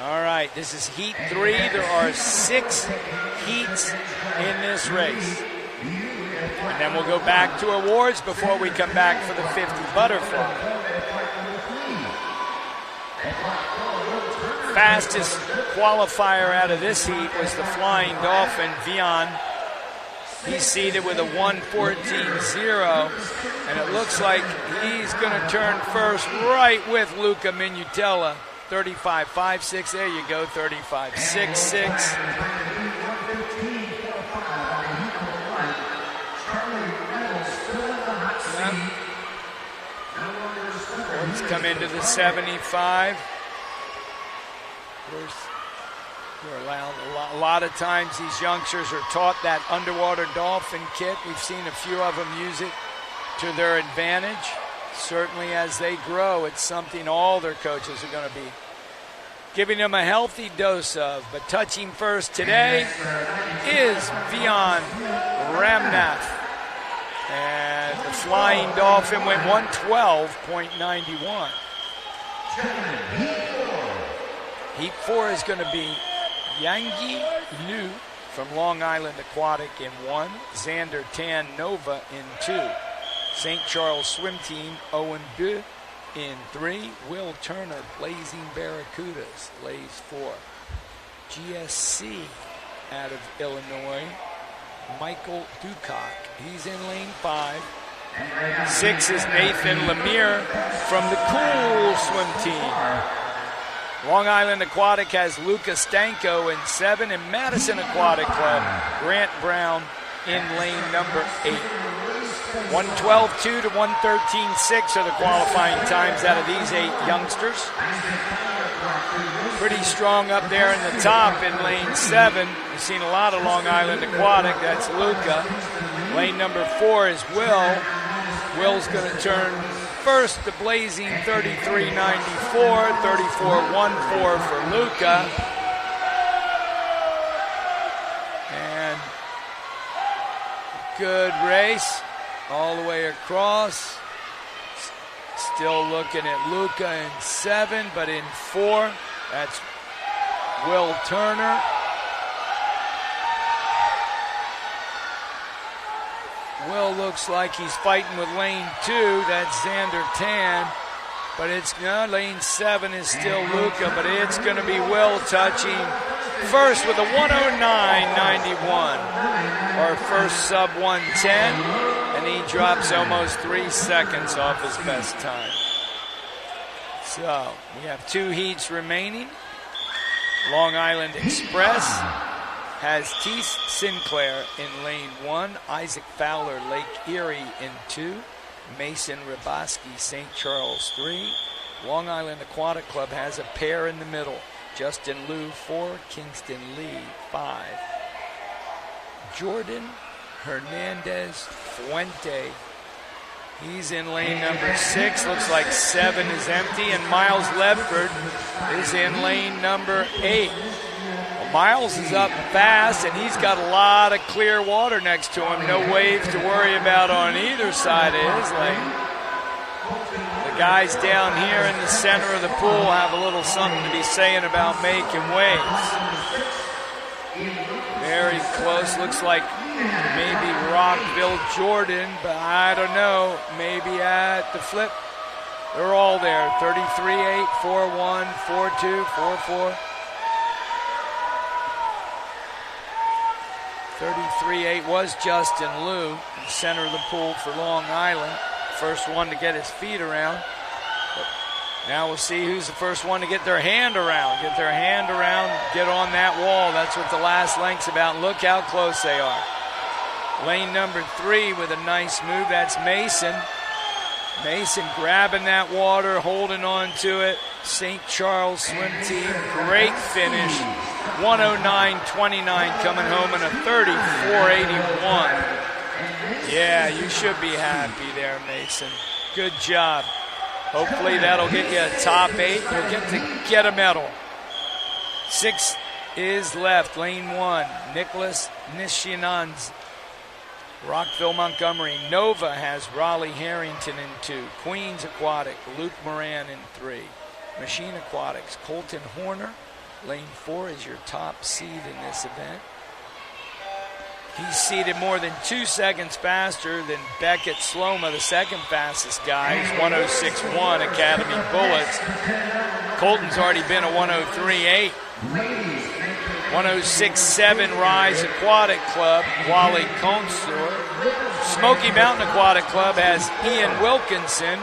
All right, this is heat 3. There are 6 heats in this race. And then we'll go back to awards before we come back for the 50 butterfly. Fastest qualifier out of this heat was the Flying Dolphin, Vian. He's seated with a 1:14.0, and it looks like he's going to turn first right with Luca Minutella. 35.56, there you go, 35.66. Let's come into the 75. Of course, we're allowed a lot of times these youngsters are taught that underwater dolphin kit. We've seen a few of them use it to their advantage. Certainly as they grow, it's something all their coaches are going to be giving them a healthy dose of. But touching first today is Vian Ramnath. And the Flying Dolphin went 112.91. Heat 4 is going to be Yangi Liu from Long Island Aquatic in 1, Xander Tan Nova in 2, St. Charles Swim Team Owen Bu in 3, Will Turner Blazing Barracudas lays 4, GSC out of Illinois, Michael Ducock, he's in lane 5. 6 is Nathan Lemire from the Cool Swim Team. Long Island Aquatic has Luca Stanko in 7, and Madison Aquatic Club, Grant Brown in lane number 8. 1:12.2 to 1:13.6 are the qualifying times out of these 8 youngsters. Pretty strong up there in the top in lane 7. We've seen a lot of Long Island Aquatic. That's Luca. Lane number 4 is Will. Will's going to turn first, the blazing 33.94, 34.14 for Luca. And good race all the way across. Still looking at Luca in 7, but in 4, that's Will Turner. Will looks like he's fighting with lane 2. That's Xander Tan. But it's lane 7 is still Luca, but it's going to be Will touching first with a 109.91. Our first sub 110. And he drops almost 3 seconds off his best time. So we have 2 heats remaining. Long Island Express has Keith Sinclair in lane 1, Isaac Fowler, Lake Erie in 2, Mason Raboski, St. Charles 3. Long Island Aquatic Club has a pair in the middle, Justin Liu 4, Kingston Lee 5. Jordan Hernandez Fuente, he's in lane number 6. Looks like 7 is empty, and Miles Ledford is in lane number 8. Well, Miles is up fast, and he's got a lot of clear water next to him. No waves to worry about on either side of his lane. The guys down here in the center of the pool have a little something to be saying about making waves. Very close. Looks like maybe Rockville Jordan, but I don't know. Maybe at the flip. They're all there. 33.8, 4.1, 4.2, 4.4. 33.8 was Justin Liu in the center of the pool for Long Island. First one to get his feet around. But now we'll see who's the first one to get their hand around. Get their hand around, get on that wall. That's what the last length's about. Look how close they are. Lane number 3 with a nice move. That's Mason. Mason grabbing that water, holding on to it. St. Charles Swim Team, great finish. 109.29 coming home in a 34.81. Yeah, you should be happy there, Mason. Good job. Hopefully that'll get you a top 8. You'll get a medal. 6 is left. Lane 1, Nicholas Nishinanz, Rockville, Montgomery. Nova has Raleigh Harrington in 2. Queens Aquatic, Luke Moran in 3. Machine Aquatics, Colton Horner. Lane 4 is your top seed in this event. He's seated more than 2 seconds faster than Beckett Sloma, the second fastest guy. He's 106.1 Academy Bullets. Colton's already been a 103.8. 106.7 Rise Aquatic Club, Wally Consor. Smoky Mountain Aquatic Club has Ian Wilkinson,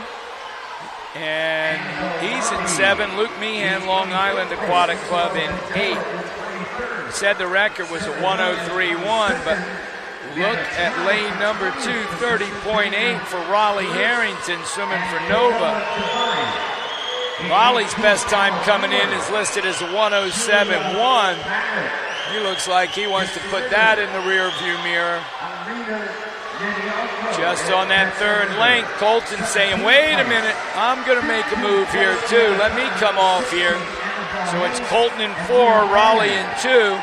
and he's in 7. Luke Meehan, Long Island Aquatic Club in 8. Said the record was a 103.1, but look at lane number 2, 30.8 for Raleigh Harrington swimming for Nova. Raleigh's best time coming in is listed as a 107.1. He looks like he wants to put that in the rear view mirror. Just on that third length, Colton saying, wait a minute, I'm going to make a move here too. Let me come off here. So it's Colton in 4, Raleigh in 2.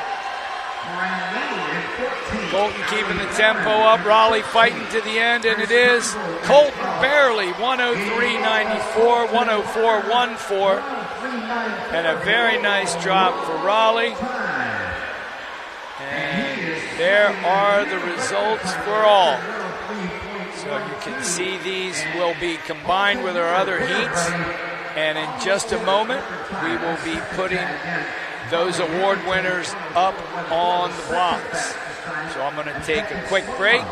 Colton keeping the tempo up, Raleigh fighting to the end, and it is Colton barely 103.94, 104.14, and a very nice drop for Raleigh. And there are the results for all. So you can see these will be combined with our other heats, and in just a moment we will be putting those award winners up on the blocks. So I'm going to take a quick break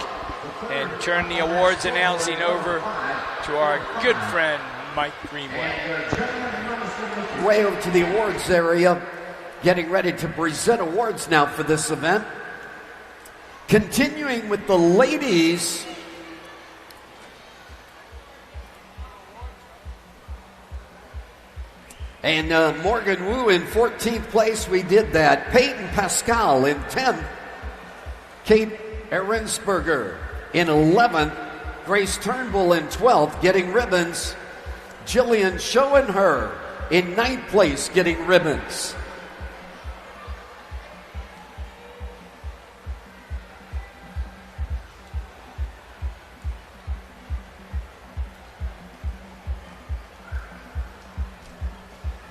and turn the awards announcing over to our good friend Mike Greenway. Way over to the awards area, getting ready to present awards now for this event. Continuing with the ladies, and Morgan Wu in 14th place, we did that. Peyton Pascal in 10th. Kate Ehrensberger in 11th. Grace Turnbull in 12th, getting ribbons. Jillian Schoenherr in 9th place, getting ribbons.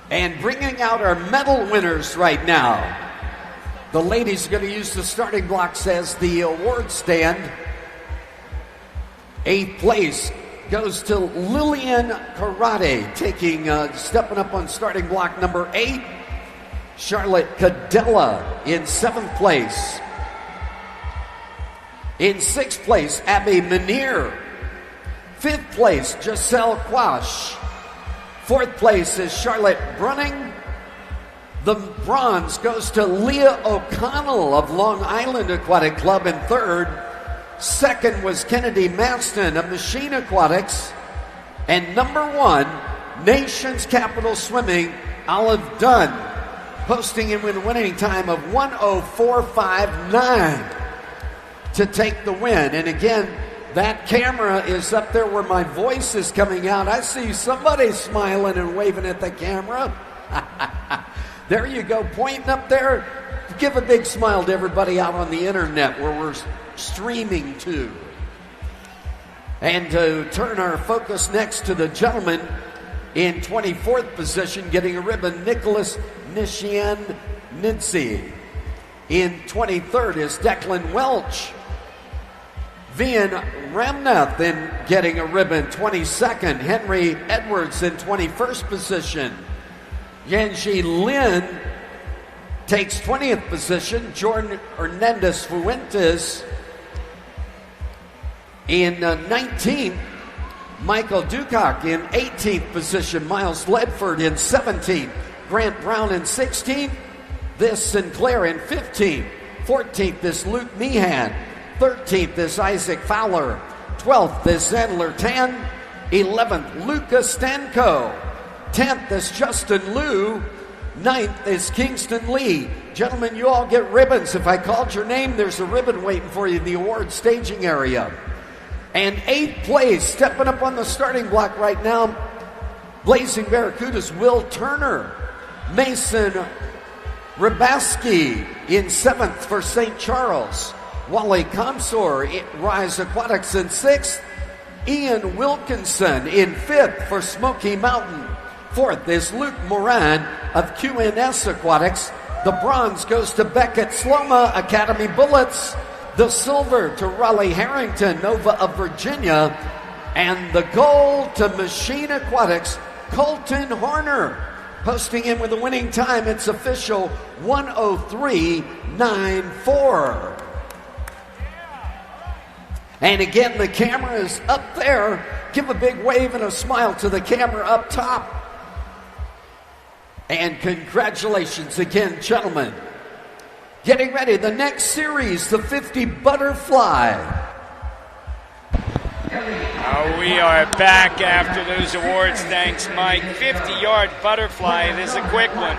And bringing out our medal winners right now. The ladies are going to use the starting blocks as the award stand. 8th place goes to Lillian Karate, stepping up on starting block number 8. Charlotte Cadella in 7th place. In 6th place, Abby Menier. 5th place, Giselle Quash. 4th place is Charlotte Brunning. The bronze goes to Leah O'Connell of Long Island Aquatic Club in 3rd. 2nd was Kennedy Maston of Machine Aquatics. And number 1, Nation's Capital Swimming, Olive Dunn, posting in with a winning time of 104.59 to take the win. And again, that camera is up there where my voice is coming out. I see somebody smiling and waving at the camera. There you go, pointing up there. Give a big smile to everybody out on the internet where we're streaming to. And to turn our focus next to the gentleman in 24th position, getting a ribbon, Nicholas Nishian Nidsi. In 23rd is Declan Welch. Vian Ramnath in getting a ribbon, 22nd. Henry Edwards in 21st position. Yanji Lin takes 20th position. Jordan Hernandez Fuentes in 19th. Michael Ducock in 18th position. Miles Ledford in 17th. Grant Brown in 16th. This Sinclair in 15th. 14th is Luke Meehan. 13th is Isaac Fowler. 12th is Zandler Tan. 11th, Lucas Stanko. 10th is Justin Liu. 9th is Kingston Lee. Gentlemen, you all get ribbons. If I called your name, there's a ribbon waiting for you in the award staging area. And 8th place, stepping up on the starting block right now, Blazing Barracuda's Will Turner. Mason Rabaski in 7th for St. Charles. Wally Comsor, Rise Aquatics in 6th. Ian Wilkinson in 5th for Smoky Mountain. 4th is Luke Moran of QNS Aquatics. The bronze goes to Beckett Sloma, Academy Bullets. The silver to Raleigh Harrington, Nova of Virginia. And the gold to Machine Aquatics, Colton Horner. Posting in with a winning time, it's official 1:03.94. And again, the camera is up there. Give a big wave and a smile to the camera up top. And congratulations again, gentlemen. Getting ready, the next series, the 50 Butterfly. We are back after those awards. Thanks, Mike. 50-yard butterfly. This is a quick one.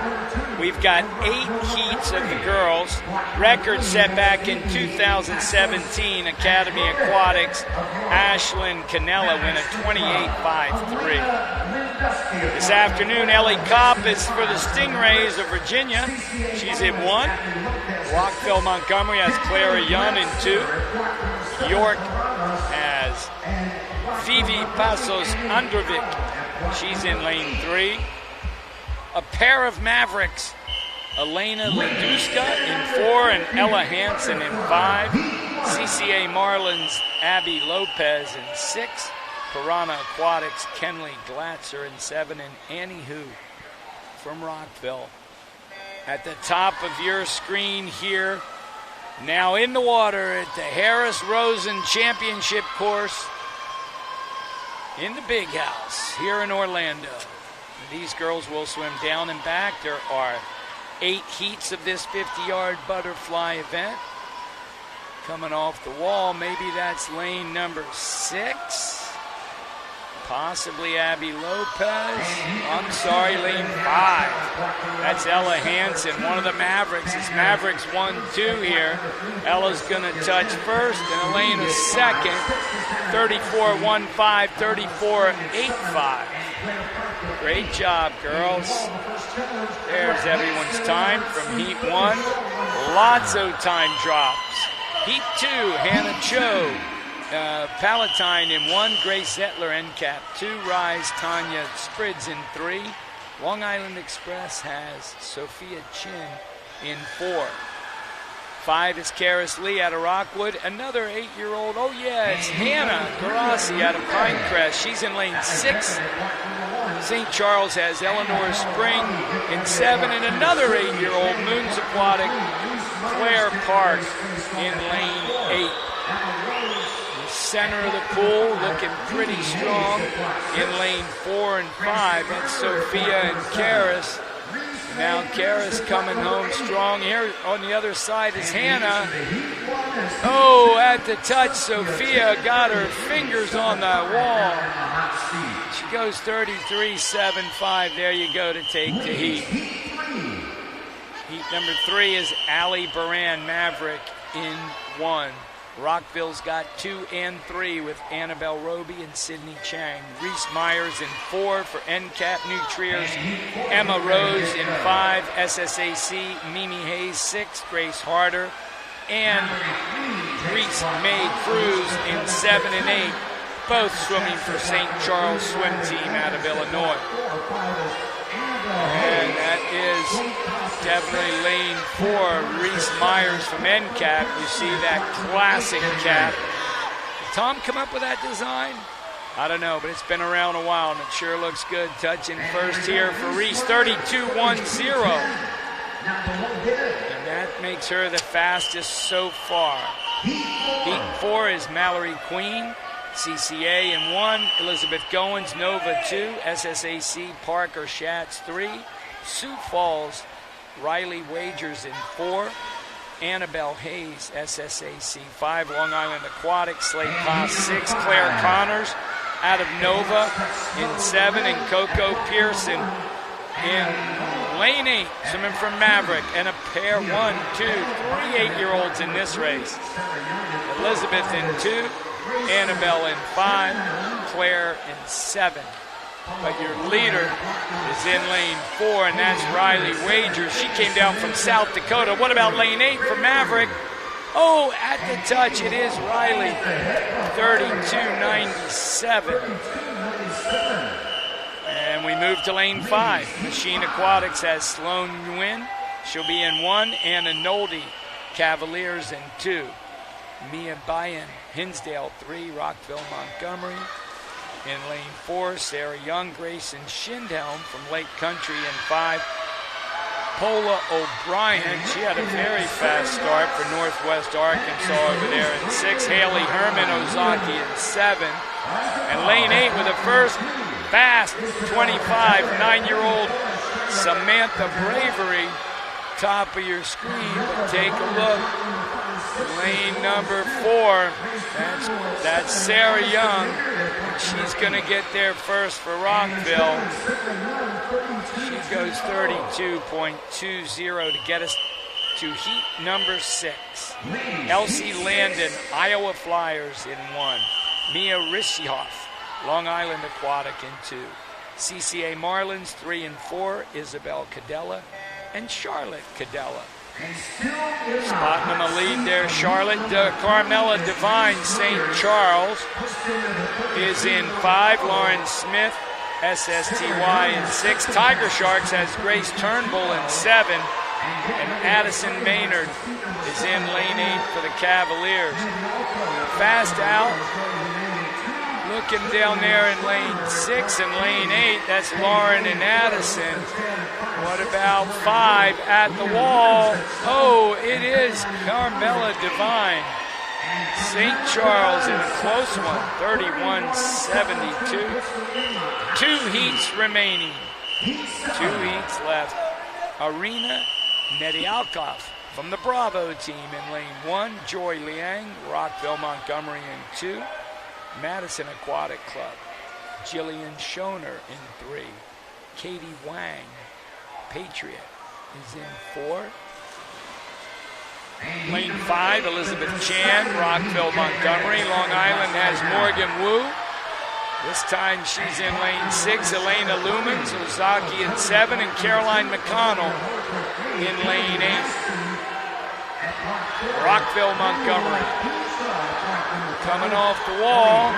We've got 8 heats of the girls. Record set back in 2017. Academy Aquatics. Ashlyn Cannella win a 28.53. This afternoon, Ellie Kopp is for the Stingrays of Virginia. She's in 1. Rockville Montgomery has Clara Young in 2. York has Vivi Pasos Androvic. She's in lane 3. A pair of Mavericks. Elena Leduska in 4 and Ella Hansen in 5. CCA Marlins Abby Lopez in 6. Piranha Aquatics Kenley Glatzer in 7. And Annie Hu from Rockville. At the top of your screen here, now in the water at the Harris Rosen Championship course in the Big House here in Orlando. These girls will swim down and back. There are 8 heats of this 50-yard butterfly event. Coming off the wall, maybe that's lane number 6. Possibly Abby Lopez. I'm sorry, lane 5. That's Ella Hansen, one of the Mavericks. It's Mavericks 1-2 here. Ella's going to touch first, and Elena second. 34.15, 34.85. Great job, girls. There's everyone's time from Heat 1. Lots of time drops. Heat 2, Hannah Cho. Palatine in 1, Grace Zettler NCAP 2, Rise Tanya Sprids in 3. Long Island Express has Sophia Chin in 4. 5 is Karis Lee out of Rockwood. Another 8-year-old. Oh, yeah, it's Hannah Garassi out of Pinecrest. She's in lane 6. St. Charles has Eleanor Spring in 7. And another 8-year-old, Moons Aquatic, Claire Park in lane 8. Center of the pool, looking pretty strong in lane 4 and 5. That's Sophia and Karis. Now Karis coming home strong. Here on the other side is Hannah. Oh, at the touch, Sophia got her fingers on that wall. She goes 33.75. There you go to take the heat. Heat number 3 is Allie Baran Maverick in 1. Rockville's got 2 and 3 with Annabelle Roby and Sydney Chang. Reese Myers in 4 for NCAP. New Triers, Emma Rose in 5. SSAC, Mimi Hayes 6. Grace Harder. And Reese May Cruz in 7 and 8. Both swimming for St. Charles Swim Team out of Illinois. And that is definitely lane 4, Reese Myers from NCAP. You see that classic cap. Did Tom come up with that design? I don't know, but it's been around a while, and it sure looks good. Touching first here for Reese, 32.10. And that makes her the fastest so far. Heat 4 is Mallory Queen. CCA in 1, Elizabeth Goins, Nova 2, SSAC, Parker Schatz 3, Sioux Falls, Riley Wagers in 4, Annabelle Hayes, SSAC 5, Long Island Aquatics, Slate Pass 6, Claire Connors out of Nova in 7, and Coco Pearson in lane 8, swimming from Maverick, and a pair 1, 2, 3 8-year-olds in this race. Elizabeth in 2, Annabelle in 5, Claire in 7. But your leader is in lane 4, and that's Riley Wagers. She came down from South Dakota. What about lane 8 for Maverick? Oh, at the touch, it is Riley, 32.97. And we move to lane 5. Machine Aquatics has Sloan Nguyen. She'll be in 1, Anna Nolde, Cavaliers in 2. Mia Bayan, Hinsdale 3, Rockville, Montgomery. In lane 4, Sarah Young, Grayson Schindhelm from Lake Country. In 5, Paula O'Brien. She had a very fast start for Northwest Arkansas over there. In 6, Haley Herman Ozaki in 7. And lane 8 with a first fast 25, 9-year-old Samantha Bravery. Top of your screen, but take a look. Lane number 4, that's Sarah Young. She's going to get there first for Rockville. She goes 32.20 to get us to heat number 6. Elsie Landon, Iowa Flyers in 1. Mia Rishoff, Long Island Aquatic in 2. CCA Marlins 3 and 4, Isabel Cadella and Charlotte Cadella. Spotting them a lead there, Charlotte. Carmela Devine, St. Charles is in 5. Lauren Smith, SSTY in 6. Tiger Sharks has Grace Turnbull in 7. And Addison Maynard is in lane 8 for the Cavaliers. Fast out. Looking down there in lane 6 and lane 8, that's Lauren and Addison. What about 5 at the wall? Oh, it is Carmela Devine. St. Charles in a close one, 31-72. 2 heats remaining. 2 heats left. Arena Nedialkov from the Bravo team in lane 1. Joy Liang, Rockville, Montgomery in 2. Madison Aquatic Club, Jillian Schoner in 3. Katie Wang, Patriot, is in 4. Lane 5, Elizabeth Chan, Rockville, Montgomery. Long Island has Morgan Wu. This time she's in lane 6. Elena Lumens, Ozaki in 7, and Caroline McConnell in lane 8. Rockville, Montgomery. Coming off the wall.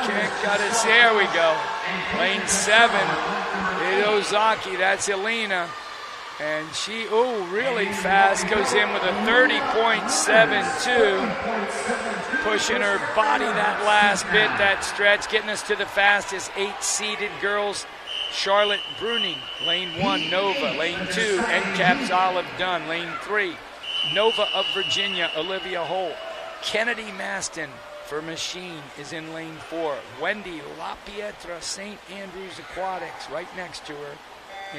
Okay, got it. There we go. Lane 7. Ozaki, that's Elena. And she, really fast. Goes in with a 30.72. Pushing her body that last bit, that stretch. Getting us to the fastest 8-seeded girls. Charlotte Bruning, lane 1, Nova. Lane 2, NCAP's Olive Dunn. Lane 3, Nova of Virginia, Olivia Holt. Kennedy Maston for Machine is in lane 4. Wendy LaPietra, St. Andrews Aquatics, right next to her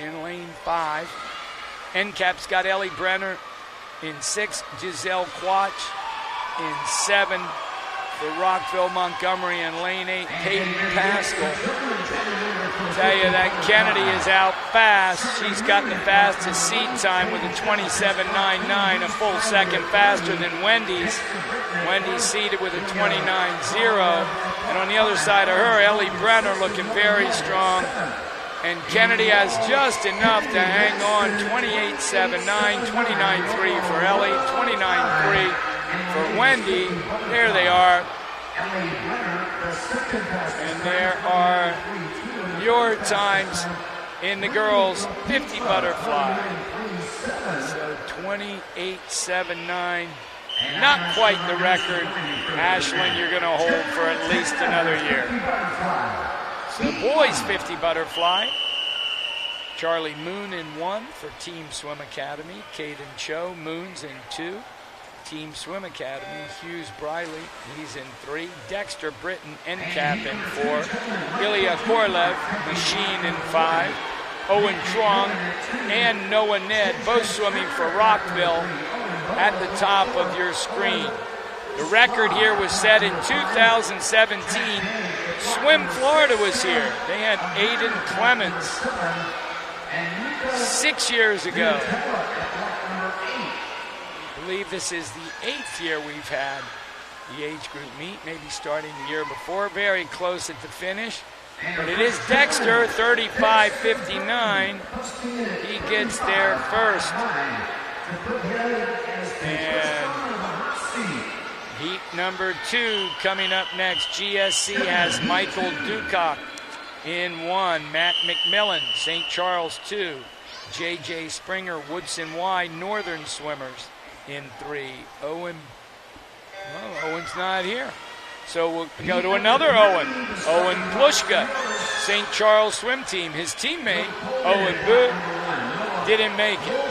in lane 5. NCAP's got Ellie Brenner in 6. Giselle Quach in 7. For Rockville, Montgomery in lane 8, Peyton Pascal. Tell you that Kennedy is out fast. She's got the fastest seat time with a 27.99, a full second faster than Wendy's. Wendy's seated with a 29.0. And on the other side of her, Ellie Brenner looking very strong. And Kennedy has just enough to hang on. 28.79, 29.3 for Ellie, 29.3 for Wendy. There they are. And there are your times in the girls' 50 butterfly. So 28.79. Not quite the record, Ashland, you're going to hold for at least another year. So boys' 50 butterfly. Charlie Moon in 1 for Team Swim Academy. Caden Cho, Moon's in 2. Team Swim Academy, Hughes Briley, he's in 3. Dexter Britton, NCAP in 4. Ilya Korlev, Machine in 5. Owen Trong and Noah Ned, both swimming for Rockville at the top of your screen. The record here was set in 2017. Swim Florida was here. They had Aiden Clements 6 years ago. I believe this is the 8th year we've had the age group meet, maybe starting the year before. Very close at the finish. But it is Dexter, 35.59. He gets there first. And heat number 2 coming up next. GSC has Michael Ducock in 1. Matt McMillan, St. Charles 2. JJ Springer, Woodson Y, Northern Swimmers in 3. Owen Well, Owen's not here. So we'll go to another Owen. Owen Plushka, St. Charles swim team. His teammate, Owen Boo, didn't make it.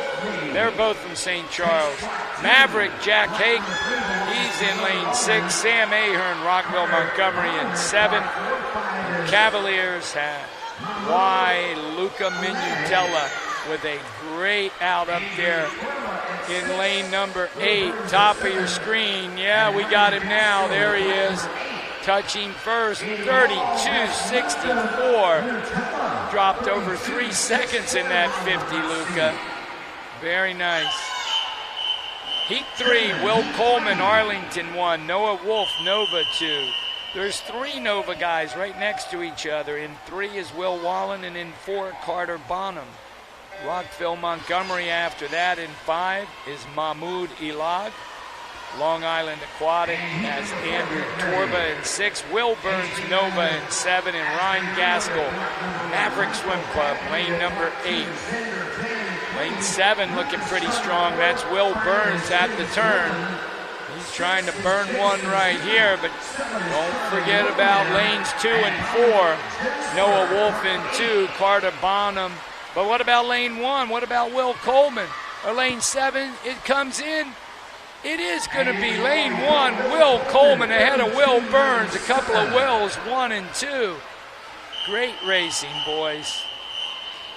They're both from St. Charles. Maverick Jack Hagen, he's in lane 6. Sam Ahern, Rockville, Montgomery in 7. Cavaliers have Luca Minutella with a great out up there in lane number 8. Top of your screen. Yeah, we got him now. There he is. Touching first, 32.64. Dropped over 3 seconds in that 50, Luca. Very nice. Heat 3, Will Coleman, Arlington 1. Noah Wolf, Nova 2. There's 3 Nova guys right next to each other. In 3 is Will Wallen, and in 4, Carter Bonham. Rockville, Montgomery after that. In 5 is Mahmoud Elad. Long Island Aquatic has Andrew Torba in 6. Will Burns, Nova in 7. And Ryan Gaskell, Maverick Swim Club, lane number 8. Lane 7 looking pretty strong. That's Will Burns at the turn. He's trying to burn one right here, but don't forget about lanes 2 and 4. Noah Wolf in 2, Carter Bonham. But what about lane 1? What about Will Coleman? Or lane 7, it comes in. It is going to be lane 1, Will Coleman ahead of Will Burns. A couple of Wills, 1 and 2. Great racing, boys.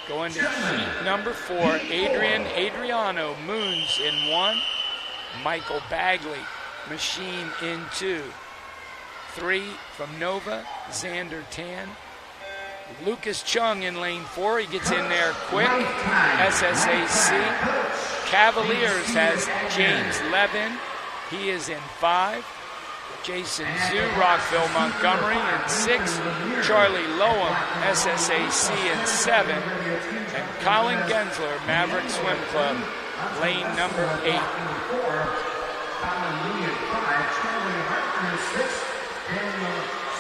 Going to heat number 4, Adriano Moons in 1. Michael Bagley, Machine in 2. 3 from Nova, Xander Tan. Lucas Chung in lane 4. He gets in there quick. SSAC. Cavaliers has James Levin. He is in 5. Jason Zhu, Rockville, Montgomery in 6. Charlie Loam, SSAC in 7. And Colin Gensler, Maverick Swim Club, lane number 8.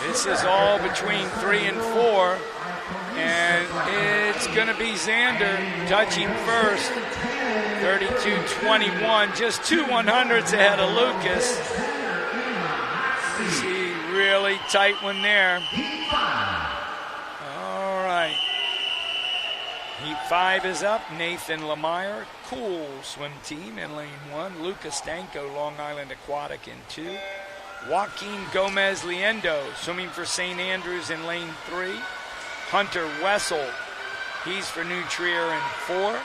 This is all between 3 and 4. And it's going to be Xander touching first. 32.21, just 2 100ths ahead of Lucas. See, really tight one there. All right. Heat 5 is up. Nathan Lemire, Cool Swim Team in lane 1. Lucas Stanko, Long Island Aquatic in 2. Joaquin Gomez Liendo, swimming for St. Andrews in lane 3. Hunter Wessel, he's for New Trier in 4.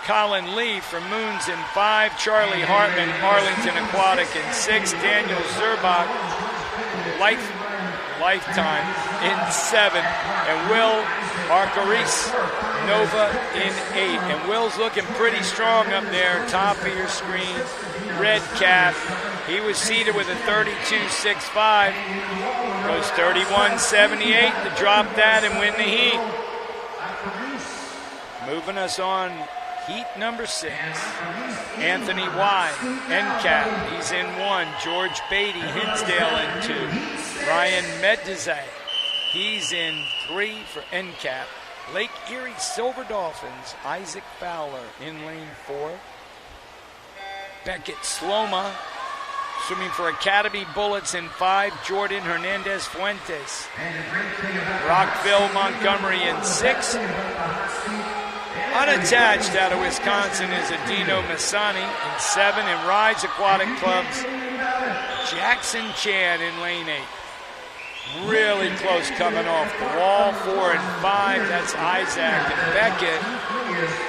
Colin Lee for Moons in 5. Charlie Hartman, Arlington Aquatic in 6. Daniel Zerbach, Lifetime in 7. And Will Arcaris, Nova in 8. And Will's looking pretty strong up there, top of your screen. Red cap. He was seated with a 32.65. Goes 31.78 to drop that and win the heat. Moving us on, heat number 6. Anthony Y, NCAP, he's in 1. George Beatty, Hinsdale in 2. Ryan Medezay, he's in 3 for NCAP. Lake Erie Silver Dolphins, Isaac Fowler in lane 4. Beckett Sloma, swimming for Academy Bullets in 5, Jordan Hernandez Fuentes. Rockville, Montgomery in 6. Unattached out of Wisconsin is Adino Masani in 7. And Rides Aquatic Club's Jackson Chan in lane 8. Really close coming off the wall. 4 and 5, that's Isaac. And Beckett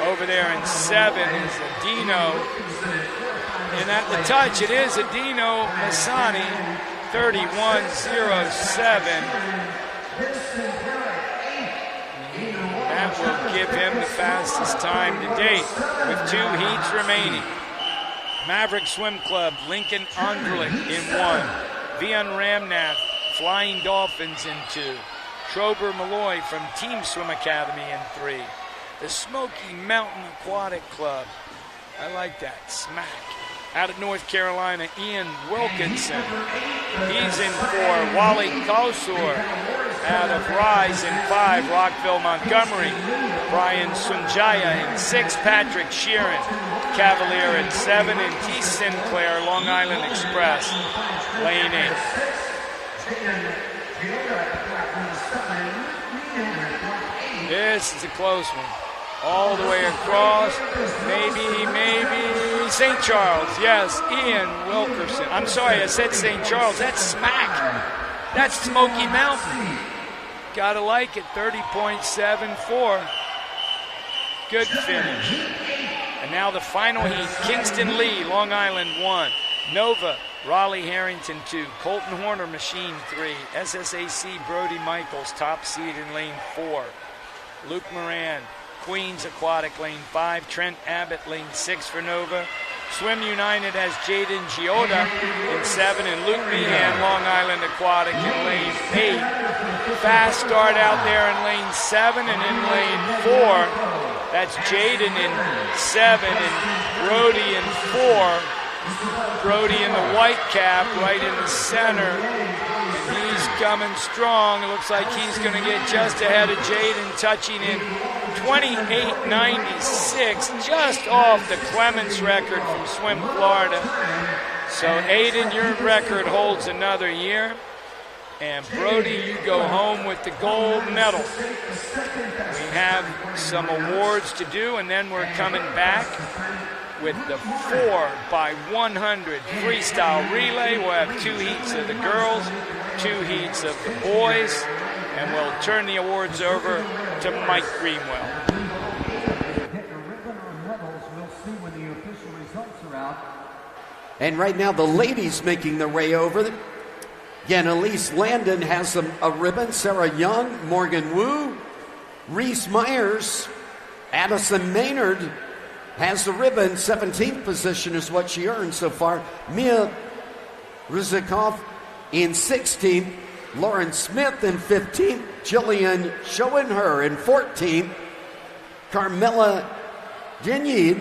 over there in 7 is Adino. And at the touch, it is Adino Masani, 31.07. That will give him the fastest time to date with 2 heats remaining. Maverick Swim Club, Lincoln Andrlik in 1. Vian Ramnath, Flying Dolphins in 2. Trober Malloy from Team Swim Academy in 3. The Smoky Mountain Aquatic Club, I like that, Smack, Out of North Carolina, Ian Wilkinson. He's in 4. Wally Kausur out of Rise in 5. Rockville, Montgomery. Brian Sunjaya in 6. Patrick Sheeran, Cavalier in 7. And T. Sinclair, Long Island Express, lane 8. This is a close one. All the way across. Maybe St. Charles. Yes, Ian Wilkerson. I'm sorry, I said St. Charles. That's smack. That's Smoky Mountain. Gotta like it. 30.74. Good finish. And now the final heat. Kingston Lee, Long Island 1. Nova, Raleigh Harrington 2. Colton Horner, Machine 3. SSAC, Brody Michaels, top seed in lane 4. Luke Moran, Queens Aquatic, lane 5. Trent Abbott, lane 6 for Nova. Swim United has Jaden Giota in 7. And Luke Meehan, Long Island Aquatic, in lane 8. Fast start out there in lane 7. And in lane 4, that's Jaden in 7 and Brody in 4. Brody in the white cap right in the center. He's coming strong. It looks like he's going to get just ahead of Jaden, touching in 28.96, just off the Clements record from Swim Florida. So Aiden, your record holds another year. And Brody, you go home with the gold medal. We have some awards to do, and then we're coming back with the 4x100 freestyle relay. We'll have 2 heats of the girls, 2 heats of the boys, and we'll turn the awards over to Mike Greenwell. And right now the ladies making their way over. Again, Elise Landon has a ribbon. Sarah Young, Morgan Wu, Reese Myers, Addison Maynard has the ribbon. 17th position is what she earned so far. Mia Rizikov in 16th. Lauren Smith in 15th. Jillian Schoenher in 14th. Carmela Dinyin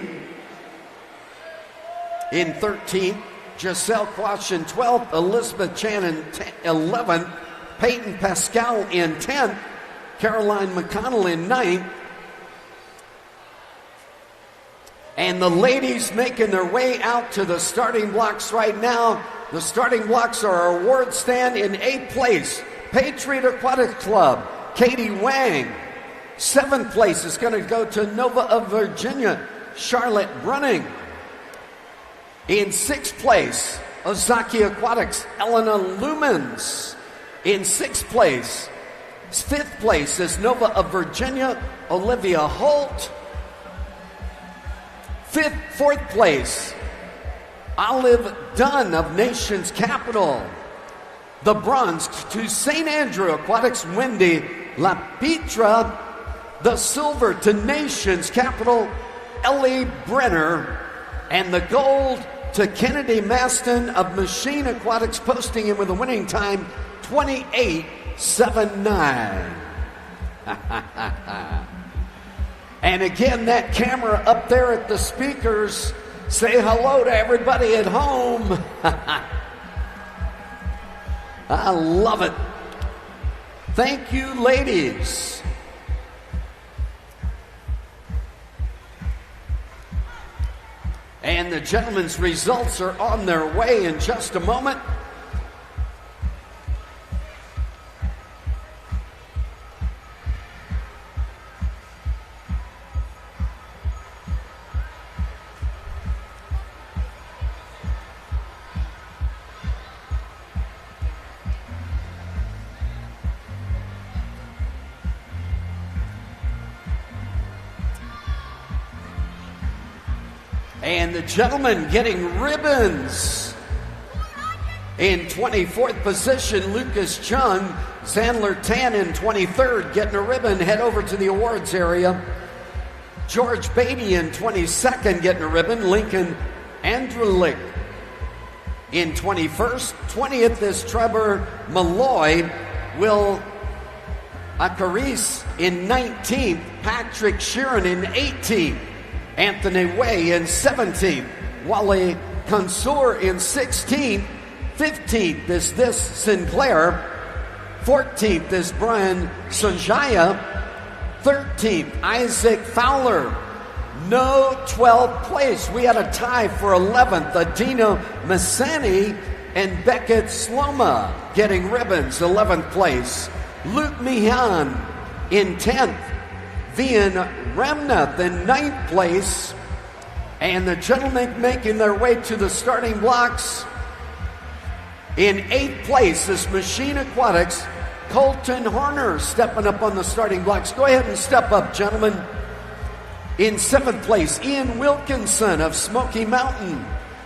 in 13th. Giselle Quash in 12th. Elizabeth Chan in 11th. Peyton Pascal in 10th. Caroline McConnell in 9th. And the ladies making their way out to the starting blocks right now. The starting blocks are our award stand. In 8th place, Patriot Aquatic Club, Katie Wang. 7th place is going to go to Nova of Virginia, Charlotte Brunning. In 6th place, Ozaki Aquatics, Elena Lumens. In 6th place, 5th place is Nova of Virginia, Olivia Holt. 4th place, Olive Dunn of Nations Capital. The bronze to St. Andrew Aquatics, Wendy LaPietra. The silver to Nations Capital, Ellie Brenner. And the gold to Kennedy Maston of Machine Aquatics, posting in with a winning time 28.79. And again, that camera up there at the speakers, say hello to everybody at home. I love it. Thank you, ladies. And the gentlemen's results are on their way in just a moment. And the gentlemen getting ribbons. In 24th position, Lucas Chung. Sandler Tan in 23rd, getting a ribbon. Head over to the awards area. George Beatty in 22nd, getting a ribbon. Lincoln Andrulik in 21st. 20th is Trevor Malloy. Will Akaris in 19th. Patrick Sheeran in 18th. Anthony Way in 17th. Wally Consor in 16th. 15th is this Sinclair. 14th is Brian Sanjaya. 13th, Isaac Fowler. No 12th place. We had a tie for 11th. Adina Masani and Beckett Sloma getting ribbons, 11th place. Luke Mihan in 10th. Vian Ramnath in 9th place. And the gentlemen making their way to the starting blocks. In 8th place is Machine Aquatics. Colton Horner stepping up on the starting blocks. Go ahead and step up, gentlemen. In 7th place, Ian Wilkinson of Smoky Mountain.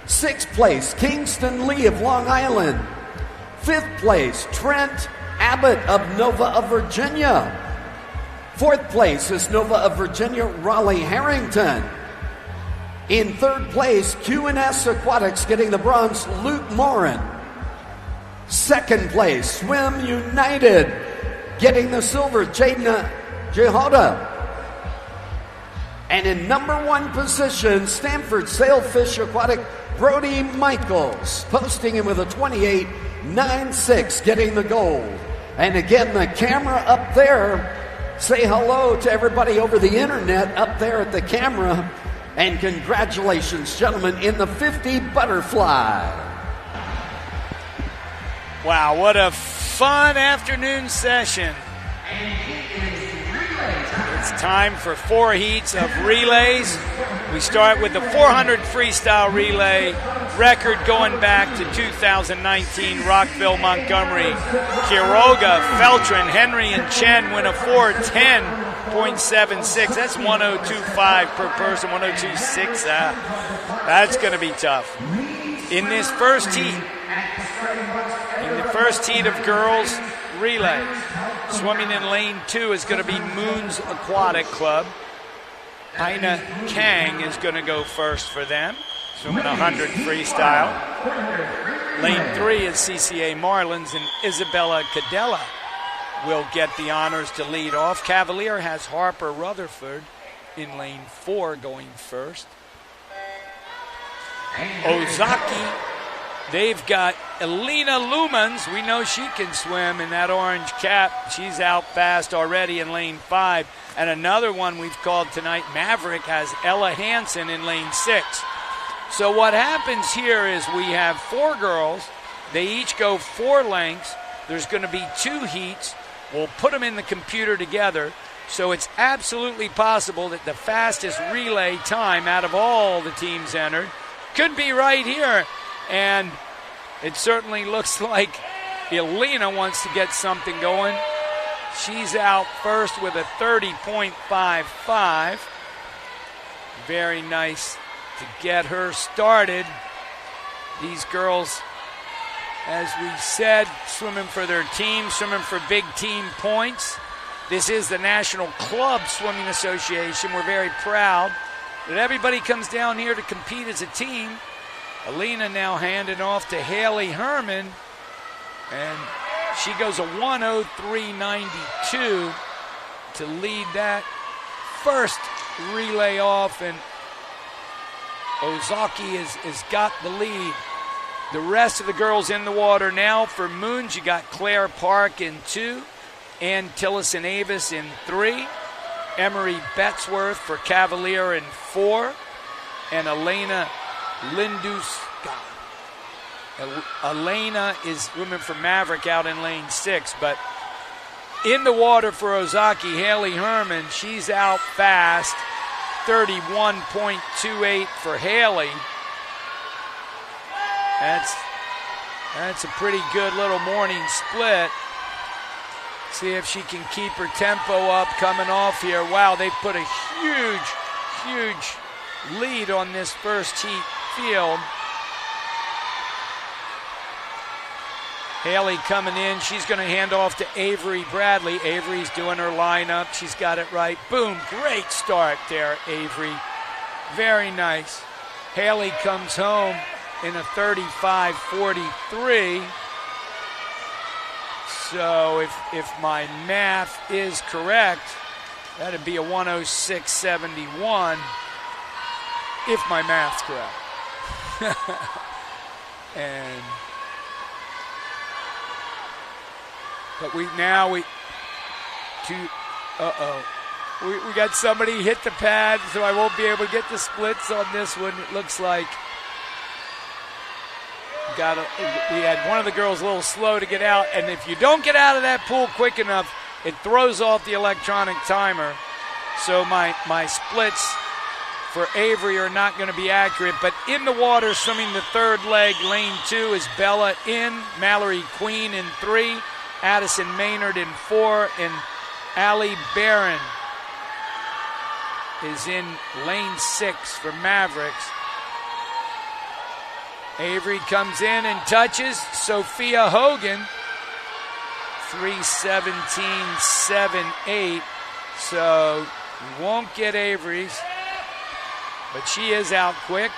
6th place, Kingston Lee of Long Island. 5th place, Trent Abbott of Nova of Virginia. 4th place is Nova of Virginia, Raleigh Harrington. In 3rd place, Q&S Aquatics getting the bronze, Luke Morin. 2nd place, Swim United getting the silver, Jadna Jehoda. And in number 1 position, Stanford Sailfish Aquatic, Brody Michaels, posting him with a 28.96, getting the gold. And again, the camera up there, say hello to everybody over the internet up there at the camera. And congratulations, gentlemen, in the 50 butterfly. Wow, what a fun afternoon session. It's time for 4 heats of relays. We start with the 400 freestyle relay, record going back to 2019, Rockville, Montgomery, Quiroga, Feltrin, Henry, and Chen win a 4:10.76. That's 102.5 per person, 102.6. That's going to be tough. In this first heat, of girls relay, swimming in lane 2 is going to be Moon's Aquatic Club. Aina Kang is going to go first for them, swimming 100 freestyle. Lane 3 is CCA Marlins, and Isabella Cadella will get the honors to lead off. Cavalier has Harper Rutherford in lane 4 going first. Ozaki, they've got Elena Lumans. We know she can swim in that orange cap. She's out fast already in lane 5. And another one we've called tonight, Maverick, has Ella Hansen in lane 6. So what happens here is we have 4 girls. They each go 4 lengths. There's going to be 2 heats. We'll put them in the computer together. So it's absolutely possible that the fastest relay time out of all the teams entered could be right here. And it certainly looks like Elena wants to get something going. She's out first with a 30.55. Very nice to get her started. These girls, as we said, swimming for their team, swimming for big team points. This is the National Club Swimming Association. We're very proud that everybody comes down here to compete as a team. Alina now handing off to Haley Herman, and she goes a 103.92 to lead that first relay off, and Ozaki has got the lead. The rest of the girls in the water now. For Moons, you got Claire Park in 2, Ann Tillison Avis in 3, Emery Betzworth for Cavalier in 4, and Elena Linduska. Elena is swimming for Maverick out in lane 6, but in the water for Ozaki, Haley Herman, she's out fast, 31.28 for Haley. That's a pretty good little morning split. See if she can keep her tempo up coming off here. Wow, they put a huge lead on this first heat field. Haley coming in. She's going to hand off to Avery Bradley. Avery's doing her lineup. She's got it right. Boom. Great start there, Avery. Very nice. Haley comes home in a 35.43. So if my math is correct, that'd be a 106.71. If my math's correct. We got somebody hit the pad, so I won't be able to get the splits on this one. It looks like we had one of the girls a little slow to get out, and if you don't get out of that pool quick enough, it throws off the electronic timer. So my splits for Avery are not going to be accurate. But in the water, swimming the third leg, lane 2 is Bella in, Mallory Queen in 3, Addison Maynard in 4, and Allie Barron is in lane 6 for Mavericks. Avery comes in and touches Sophia Hogan, 3:17.78. So we won't get Avery's, but she is out quick.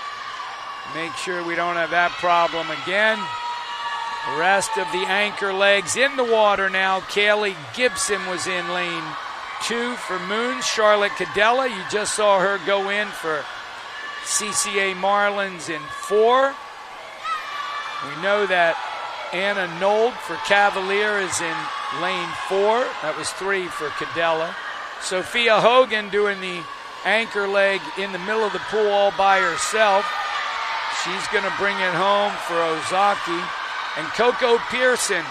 Make sure we don't have that problem again. The rest of the anchor legs in the water now. Kaylee Gibson was in lane 2 for Moons. Charlotte Cadella, you just saw her go in for CCA Marlins in 4. We know that Anna Nold for Cavalier is in lane 4. That was 3 for Cadella. Sophia Hogan doing the anchor leg in the middle of the pool all by herself. She's going to bring it home for Ozaki. And Coco Pearson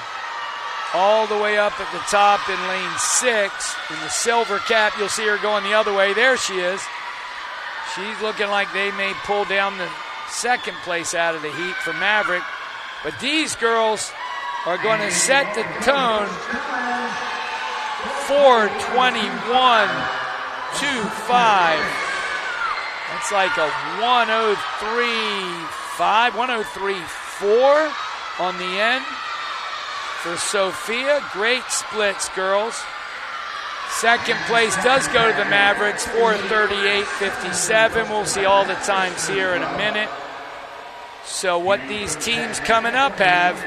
all the way up at the top in lane 6. In the silver cap, you'll see her going the other way. There she is. She's looking like they may pull down the second place out of the heat for Maverick. But these girls are going to set the tone. 4:21.25. That's like a 1:03.5, 1:03.4 on the end for Sophia. Great splits, girls. Second place does go to the Mavericks, 4:38.57. We'll see all the times here in a minute. So what these teams coming up have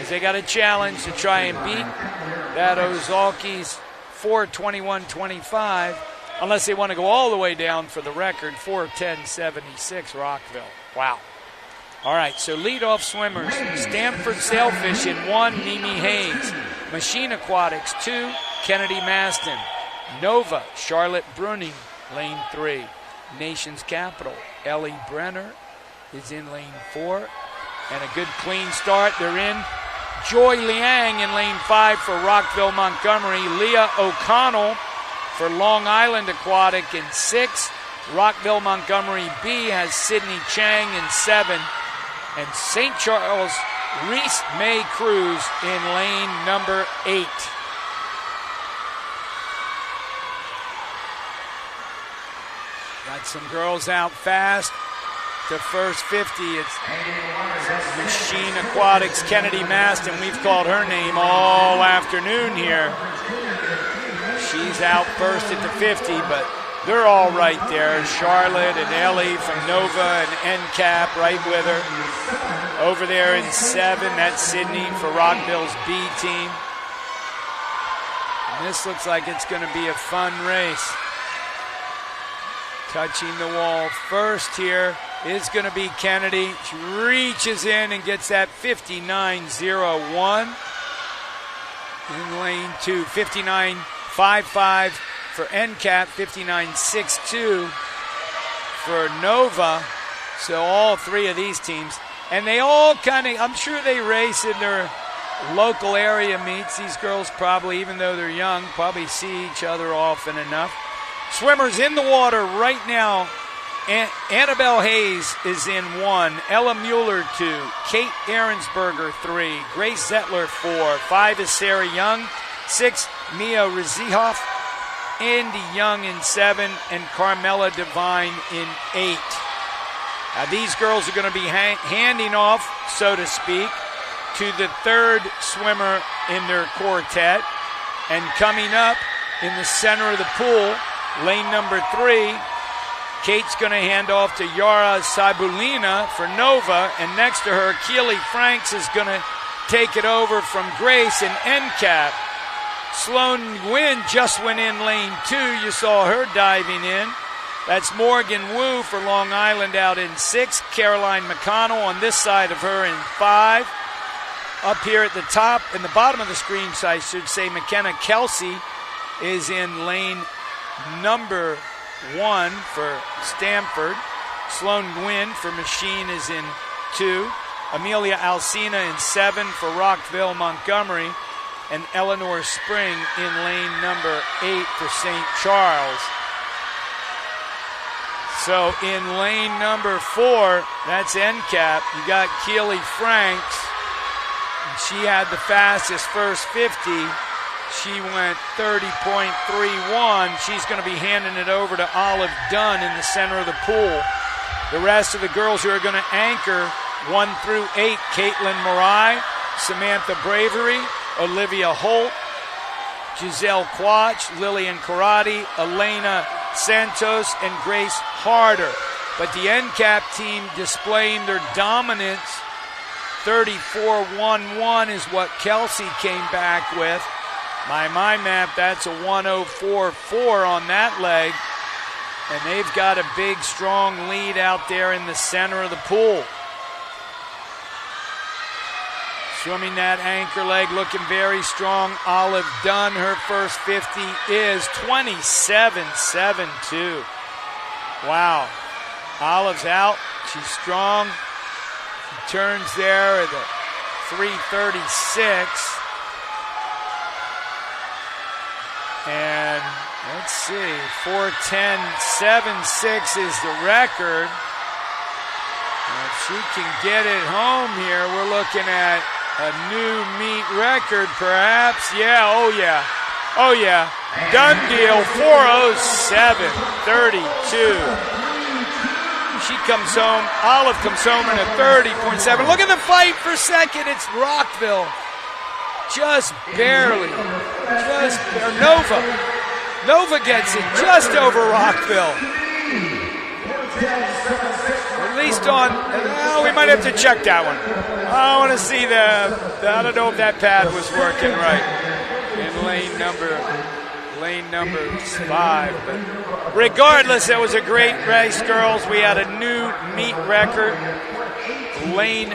is they got a challenge to try and beat that Ozaki's 4:21.25, unless they want to go all the way down for the record, 4:10.76 Rockville. Wow. All right, so leadoff swimmers, Stanford Sailfish in 1, Mimi Hayes. Machine Aquatics 2, Kennedy Maston. Nova, Charlotte Bruning, lane 3. Nation's Capital, Ellie Brenner is in lane 4. And a good clean start. They're in. Joy Liang in lane 5 for Rockville Montgomery. Leah O'Connell for Long Island Aquatic in 6. Rockville Montgomery B has Sydney Chang in 7. And St. Charles Reese May Cruz in lane number 8. Got some girls out fast. The first 50, it's Machine Aquatics Kennedy Maston. We've called her name all afternoon here. She's out first at the 50, but they're all right there. Charlotte and Ellie from Nova and NCAP right with her. Over there in 7, that's Sydney for Rockville's B team. And this looks like it's going to be a fun race. Touching the wall first here is going to be Kennedy. She reaches in and gets that 59.01 in lane 2. 59.55 for NCAP, 59.62 for Nova. So all three of these teams. And they all kind of, I'm sure they race in their local area meets. These girls probably, even though they're young, probably see each other often enough. Swimmers in the water right now. Annabelle Hayes is in 1. Ella Mueller 2. Kate Ahrensberger 3. Grace Zettler 4. 5 is Sarah Young. 6, Mia Rizihoff. Andy Young in 7. And Carmela Devine in 8. Now these girls are going to be handing off, so to speak, to the third swimmer in their quartet. And coming up in the center of the pool, lane number 3, Kate's going to hand off to Yara Sabulina for Nova, and next to her, Keely Franks is going to take it over from Grace and NCAP. Sloan Nguyen just went in lane 2. You saw her diving in. That's Morgan Wu for Long Island out in 6. Caroline McConnell on this side of her in 5. Up here at the top, in the bottom of the screen, I should say, McKenna Kelsey is in lane number 1 for Stamford. Sloan Gwynn for Machine is in 2. Amelia Alsina in 7 for Rockville Montgomery. And Eleanor Spring in lane number 8 for St. Charles. So in lane number 4, that's NCAP. You got Keely Franks. And she had the fastest first 50. She went 30.31. She's going to be handing it over to Olive Dunn in the center of the pool. The rest of the girls who are going to anchor 1 through 8, Caitlin Marai, Samantha Bravery, Olivia Holt, Giselle Quach, Lillian Karate, Elena Santos, and Grace Harder. But the NCAP team displaying their dominance, 34.11 is what Kelsey came back with. By my map, that's a 104.4 on that leg. And they've got a big, strong lead out there in the center of the pool. Swimming that anchor leg, looking very strong. Olive Dunn, her first 50 is 27.72. Wow. Olive's out. She's strong. She turns there at a 3:36. And let's see, 4:10.76 is the record. And if she can get it home here, we're looking at a new meet record, perhaps. Yeah, oh yeah. Oh yeah. Done deal, 4:07.32. She comes home, Olive comes home in a 30.7. Look at the fight for second. It's Rockville. Just barely. Nova. Nova gets it just over Rockville. At least on, we might have to check that one. I want to see I don't know if that pad was working right in lane number 5. But regardless, it was a great race, girls. We had a new meet record. Lane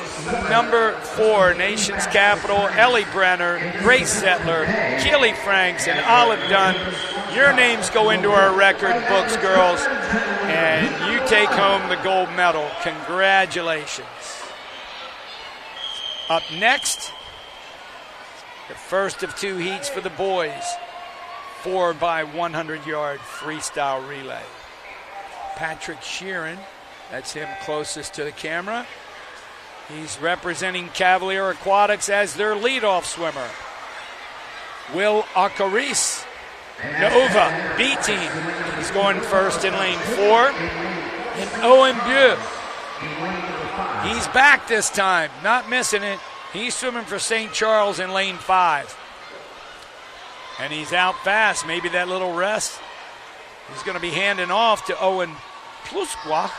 number 4, Nation's Capital, Ellie Brenner, Grace Settler, Keely Franks, and Olive Dunn. Your names go into our record books, girls, and you take home the gold medal. Congratulations. Up next, the first of 2 heats for the boys, 4x100-yard freestyle relay. Patrick Sheeran, that's him closest to the camera. He's representing Cavalier Aquatics as their leadoff swimmer. Will Akaris, Nova, B team, is going first in lane 4. And Owen Dieu, he's back this time, not missing it. He's swimming for St. Charles in lane 5. And he's out fast, maybe that little rest. He's going to be handing off to Owen Plusqua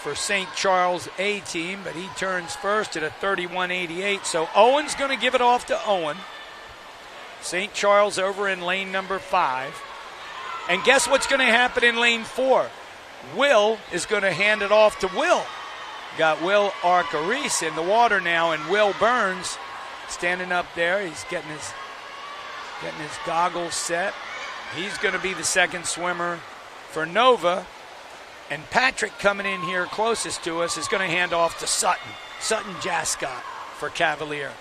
for St. Charles A team, but he turns first at a 31.88. So Owen's going to give it off to Owen. St. Charles over in lane number 5. And guess what's going to happen in lane 4? Will is going to hand it off to Will. Got Will Arcaris in the water now, and Will Burns standing up there. He's getting his goggles set. He's going to be the second swimmer for Nova. And Patrick, coming in here closest to us, is going to hand off to Sutton Jascott for Cavalier.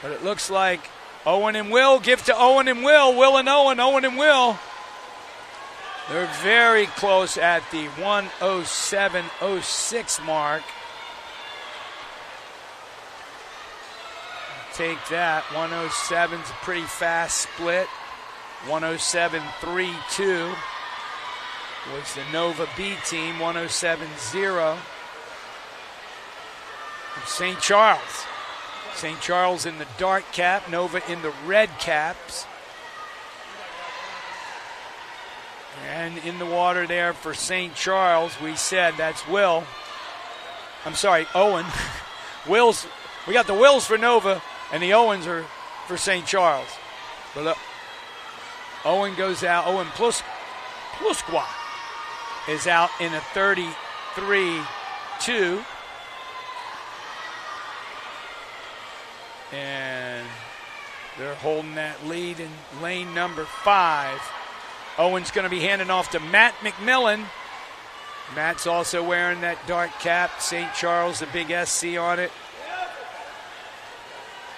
But it looks like Owen and Will give to Owen and Will. Will and Owen, Owen and Will. They're very close at the 1:07.06 mark. Take that. 1:07's a pretty fast split. 1:07.32 was the Nova B team. 1:07.0. St. Charles. St. Charles in the dark cap. Nova in the red caps. And in the water there for St. Charles, we said that's Will. I'm sorry, Owen. Will's. We got the Wills for Nova, and the Owens are for St. Charles. But look, Owen goes out. Owen Plusqua is out in a 33-2. And they're holding that lead in lane number 5. Owen's going to be handing off to Matt McMillan. Matt's also wearing that dark cap, St. Charles, the big SC on it.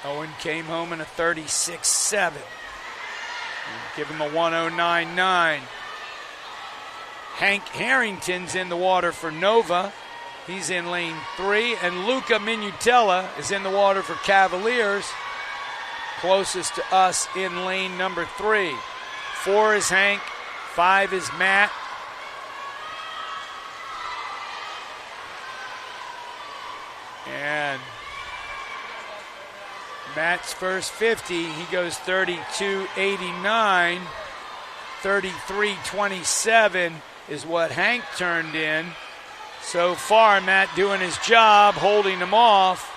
Owen came home in a 36-7. Give him a 109.9. Hank Harrington's in the water for Nova. He's in lane 3. And Luca Minutella is in the water for Cavaliers. Closest to us in lane number 3. 4 is Hank. 5 is Matt. And Matt's first 50, he goes 32.89. 33.27 is what Hank turned in. So far, Matt doing his job, holding him off.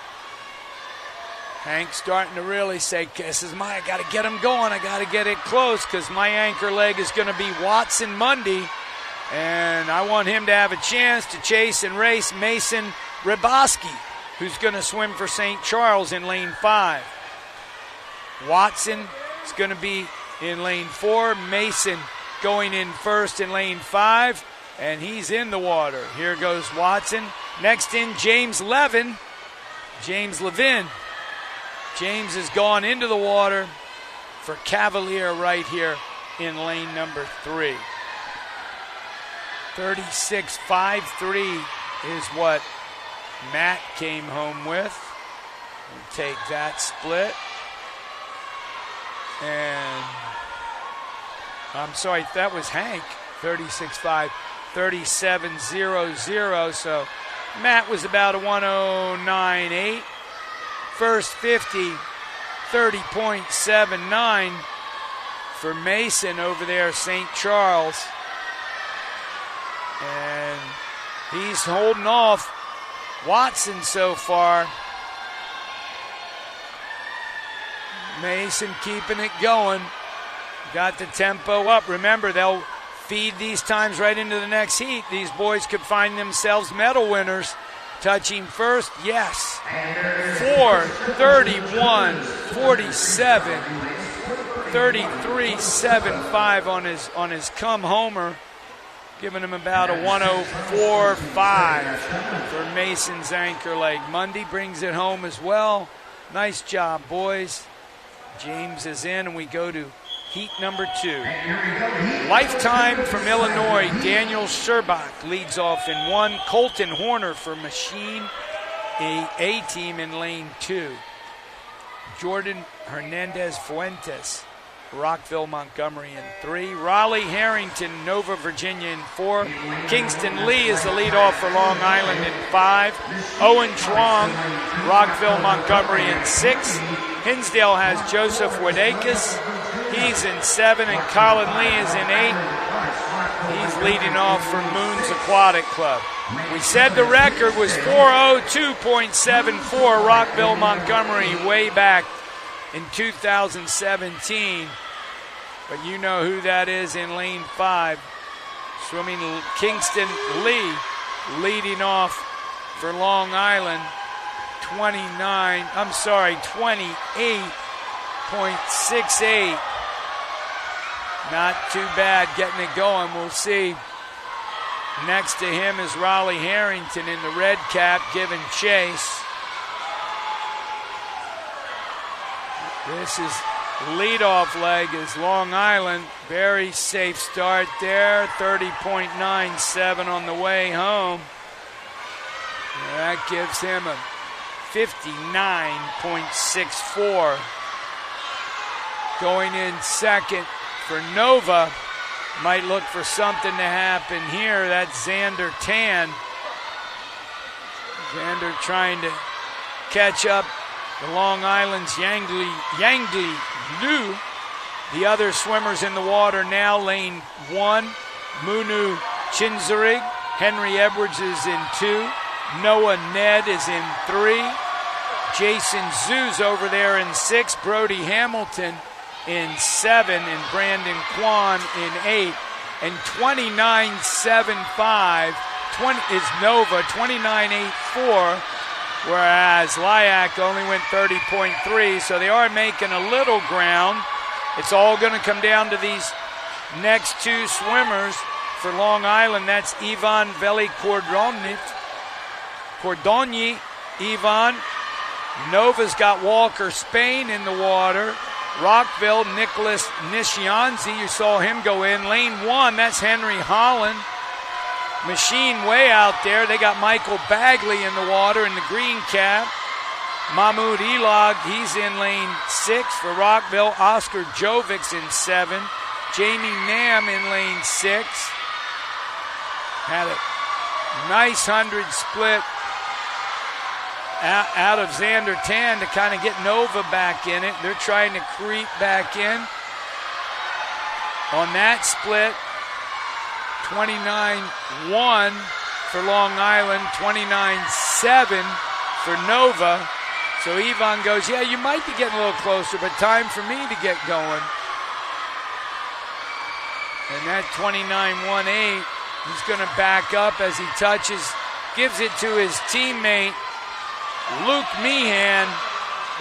Hank's starting to really say, I got to get him going. I got to get it close because my anchor leg is going to be Watson Monday. And I want him to have a chance to chase and race Mason Ryboski, who's going to swim for St. Charles in lane 5. Watson is going to be in lane 4. Mason going in first in lane 5. And he's in the water. Here goes Watson. Next in, James Levin. James Levin. James has gone into the water for Cavalier right here in lane number 3. 36.53 is what Matt came home with. We'll take that split. And I'm sorry, that was Hank. 36.5. 37.00. So Matt was about a 109.8. First 50, 30.79 for Mason over there, St. Charles. And he's holding off Watson so far. Mason keeping it going. Got the tempo up. Remember, they'll feed these times right into the next heat. These boys could find themselves medal winners. Touching first, yes. 4:31, 47, 33.75 on his come homer, giving him about a 104.5 for Mason's anchor leg. Mundy brings it home as well. Nice job, boys. James is in, and we go to heat number 2. Lifetime from Illinois, Daniel Sherbach leads off in 1. Colton Horner for Machine A team in lane 2. Jordan Hernandez Fuentes, Rockville Montgomery in 3. Raleigh Harrington, Nova Virginia in 4. Kingston Lee is the leadoff for Long Island in 5. Owen Truong, Rockville Montgomery in 6. Hinsdale has Joseph Wadakis. He's in 7, and Colin Lee is in 8. He's leading off for Moons Aquatic Club. We said the record was 4:02.74 Rockville Montgomery way back in 2017. But you know who that is in lane 5. Swimming Kingston Lee leading off for Long Island. 28.68. Not too bad getting it going. We'll see. Next to him is Raleigh Harrington in the red cap giving chase. This is leadoff leg is Long Island. Very safe start there. 30.97 on the way home. And that gives him a 59.64. Going in second for Nova. Might look for something to happen here. That's Xander Tan. Xander trying to catch up the Long Island's Yangli Liu. The other swimmers in the water now, lane 1, Munu Chinzarig. Henry Edwards is in 2. Noah Ned is in 3. Jason Zoo's over there in 6. Brody Hamilton in 7, and Brandon Kwan in 8. and 29.75 is Nova, 29.84, whereas Lyack only went 30.3, so they are making a little ground. It's all going to come down to these next two swimmers for Long Island. That's Ivan Velikordonyi. Ivan. Nova's got Walker Spain in the water. Rockville, Nicholas Nishianzi, you saw him go in. Lane 1, that's Henry Holland. Machine way out there. They got Michael Bagley in the water in the green cap. Mahmoud Elag, he's in lane 6 for Rockville. Oscar Jovik's in 7. Jamie Nam in lane 6. Had a nice 100 split out of Xander Tan to kind of get Nova back in it. They're trying to creep back in. On that split, 29.1 for Long Island, 29.7 for Nova. So Ivan goes, yeah, you might be getting a little closer, but time for me to get going. And that 29.18, he's going to back up as he touches, gives it to his teammate, Luke Meehan.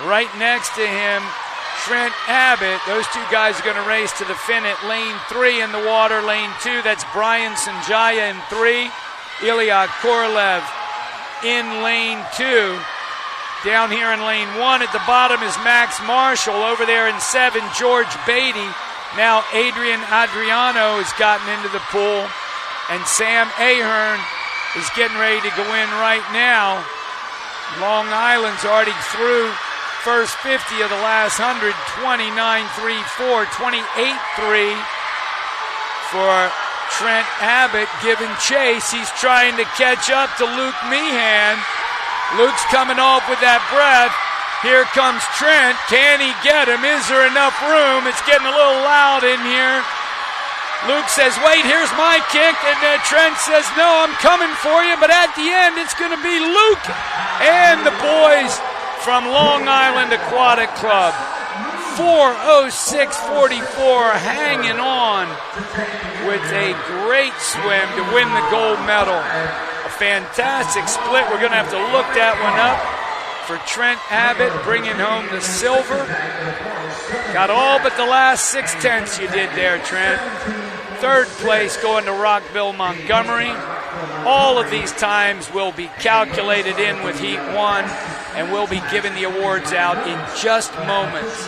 Right next to him, Trent Abbott. Those two guys are going to race to the fin at lane 3 in the water. Lane 2, that's Brian Sanjaya in 3. Ilya Korolev in lane 2. Down here in lane 1 at the bottom is Max Marshall. Over there in 7, George Beatty. Now Adrian Adriano has gotten into the pool. And Sam Ahern is getting ready to go in right now. Long Island's already through first 50 of the last 100, 29.34, 28.3 for Trent Abbott giving chase. He's trying to catch up to Luke Meehan. Luke's coming off with that breath. Here comes Trent. Can he get him? Is there enough room? It's getting a little loud in here. Luke says, wait, here's my kick. And Trent says, no, I'm coming for you. But at the end, it's going to be Luke and the boys from Long Island Aquatic Club. 4:06.44, hanging on with a great swim to win the gold medal. A fantastic split. We're going to have to look that one up for Trent Abbott, bringing home the silver. Got all but the last 6/10 you did there, Trent. Third place going to Rockville, Montgomery. All of these times will be calculated in with Heat 1, and we'll be giving the awards out in just moments.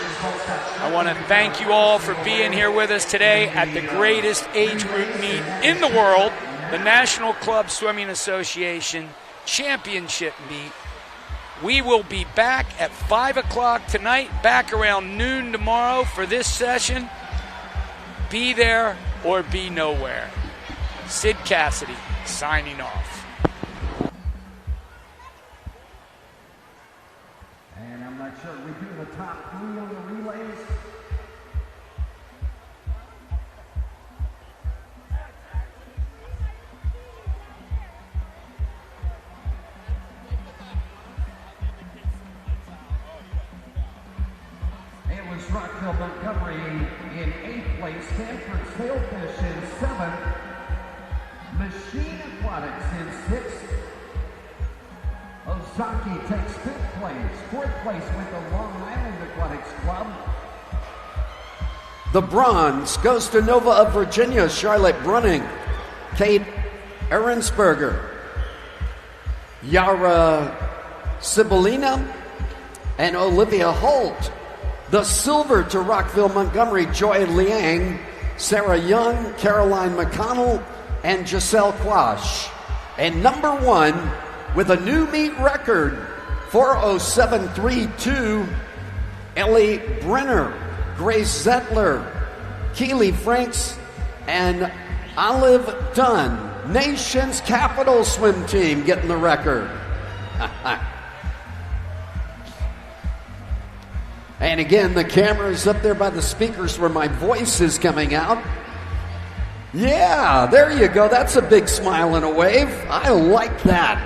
I want to thank you all for being here with us today at the greatest age group meet in the world, the National Club Swimming Association Championship Meet. We will be back at 5 o'clock tonight, back around noon tomorrow for this session. Be there or be nowhere. Sid Cassidy signing off. And I'm not sure we do the top 3 on the relays. It was Rockville Montgomery in 8th place, Stanford Sailfish in 7th, Machine Aquatics in 6th, Ozaki takes 5th place, 4th place with the Long Island Aquatics Club. The bronze goes to Nova of Virginia, Charlotte Brunning, Kate Ahrensberger, Yara Sibolina, and Olivia Holt. The silver to Rockville Montgomery, Joy Liang, Sarah Young, Caroline McConnell, and Giselle Quash. And number 1 with a new meet record, 4:07.32, Ellie Brenner, Grace Zettler, Keely Franks, and Olive Dunn. Nation's capital swim team getting the record. And again, the camera's up there by the speakers where my voice is coming out. Yeah, there you go. That's a big smile and a wave. I like that.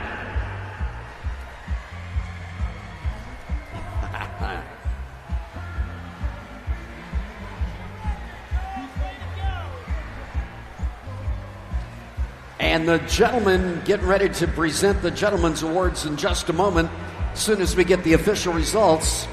And the gentlemen getting ready to present the Gentlemen's Awards in just a moment, as soon as we get the official results.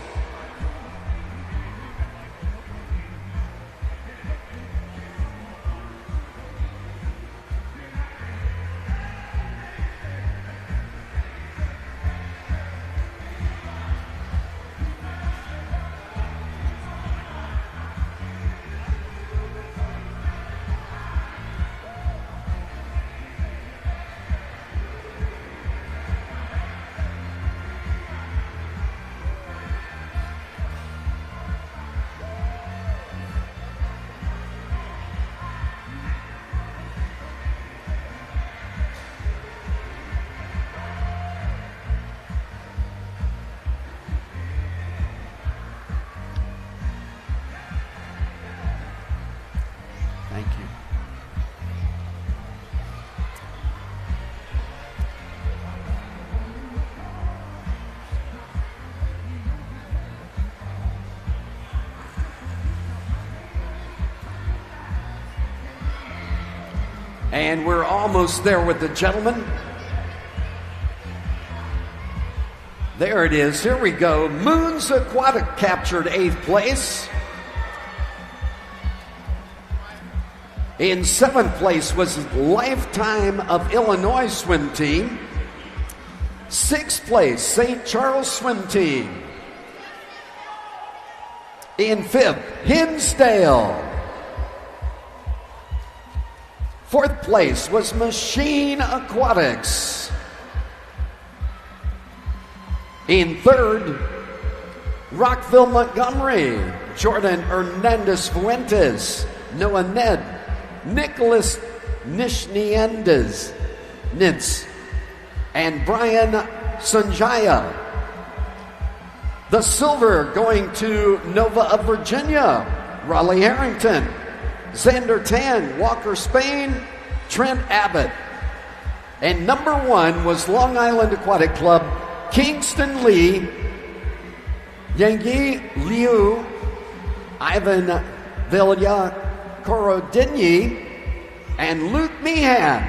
Thank you. And we're almost there with the gentlemen. There it is. Here we go. Moons Aquatic captured 8th place. In 7th place was Lifetime of Illinois swim team. 6th place, St. Charles swim team. In 5th, Hinsdale. 4th place was Machine Aquatics. In 3rd, Rockville, Montgomery. Jordan Hernandez Fuentes. Noah Ned. Nicholas Nishniendes, Nitz, and Brian Sanjaya. The silver going to Nova of Virginia, Raleigh Harrington, Xander Tan, Walker, Spain, Trent Abbott. And number 1 was Long Island Aquatic Club, Kingston Lee, Yangyi Liu, Ivan Vilya Korodinyi, and Luke Meehan.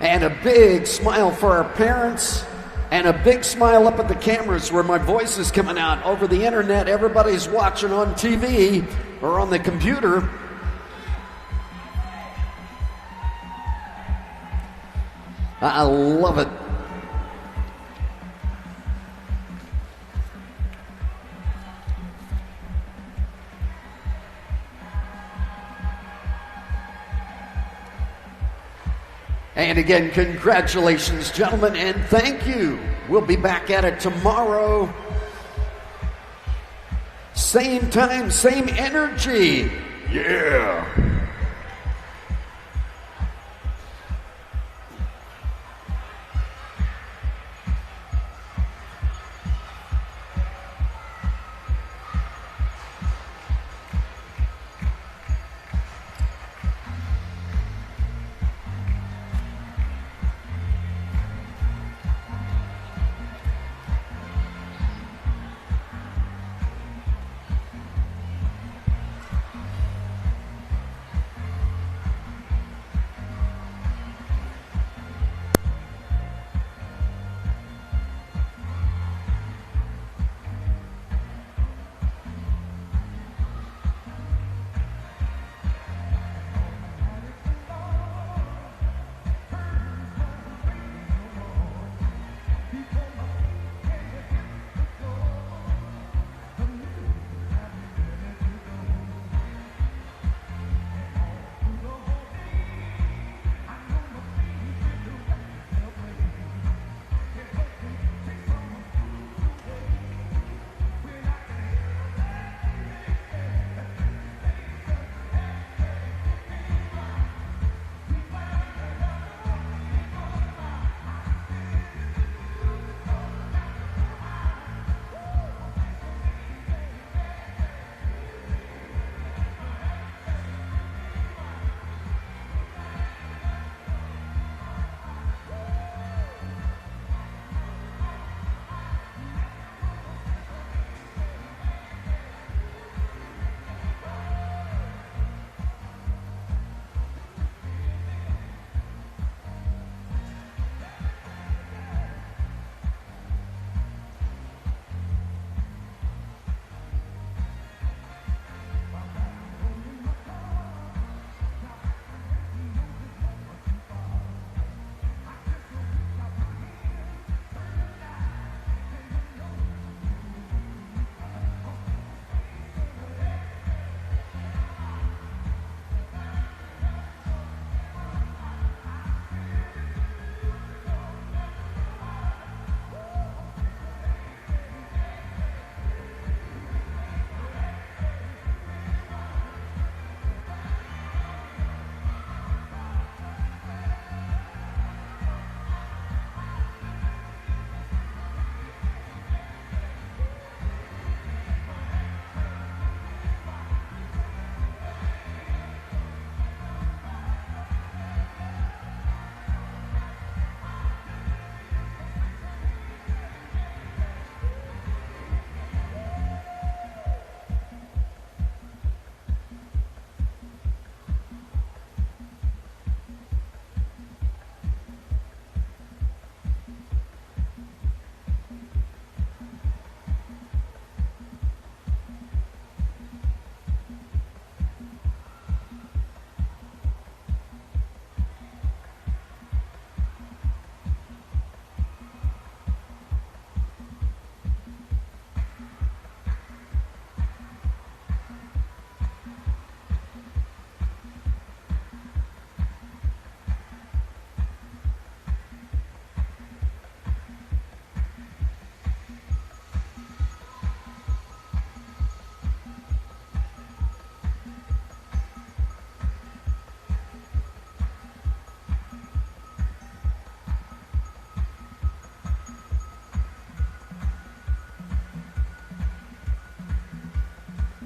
And a big smile for our parents, and a big smile up at the cameras where my voice is coming out over the internet. Everybody's watching on TV or on the computer. I love it. And again, congratulations, gentlemen, and thank you. We'll be back at it tomorrow. Same time, same energy. Yeah.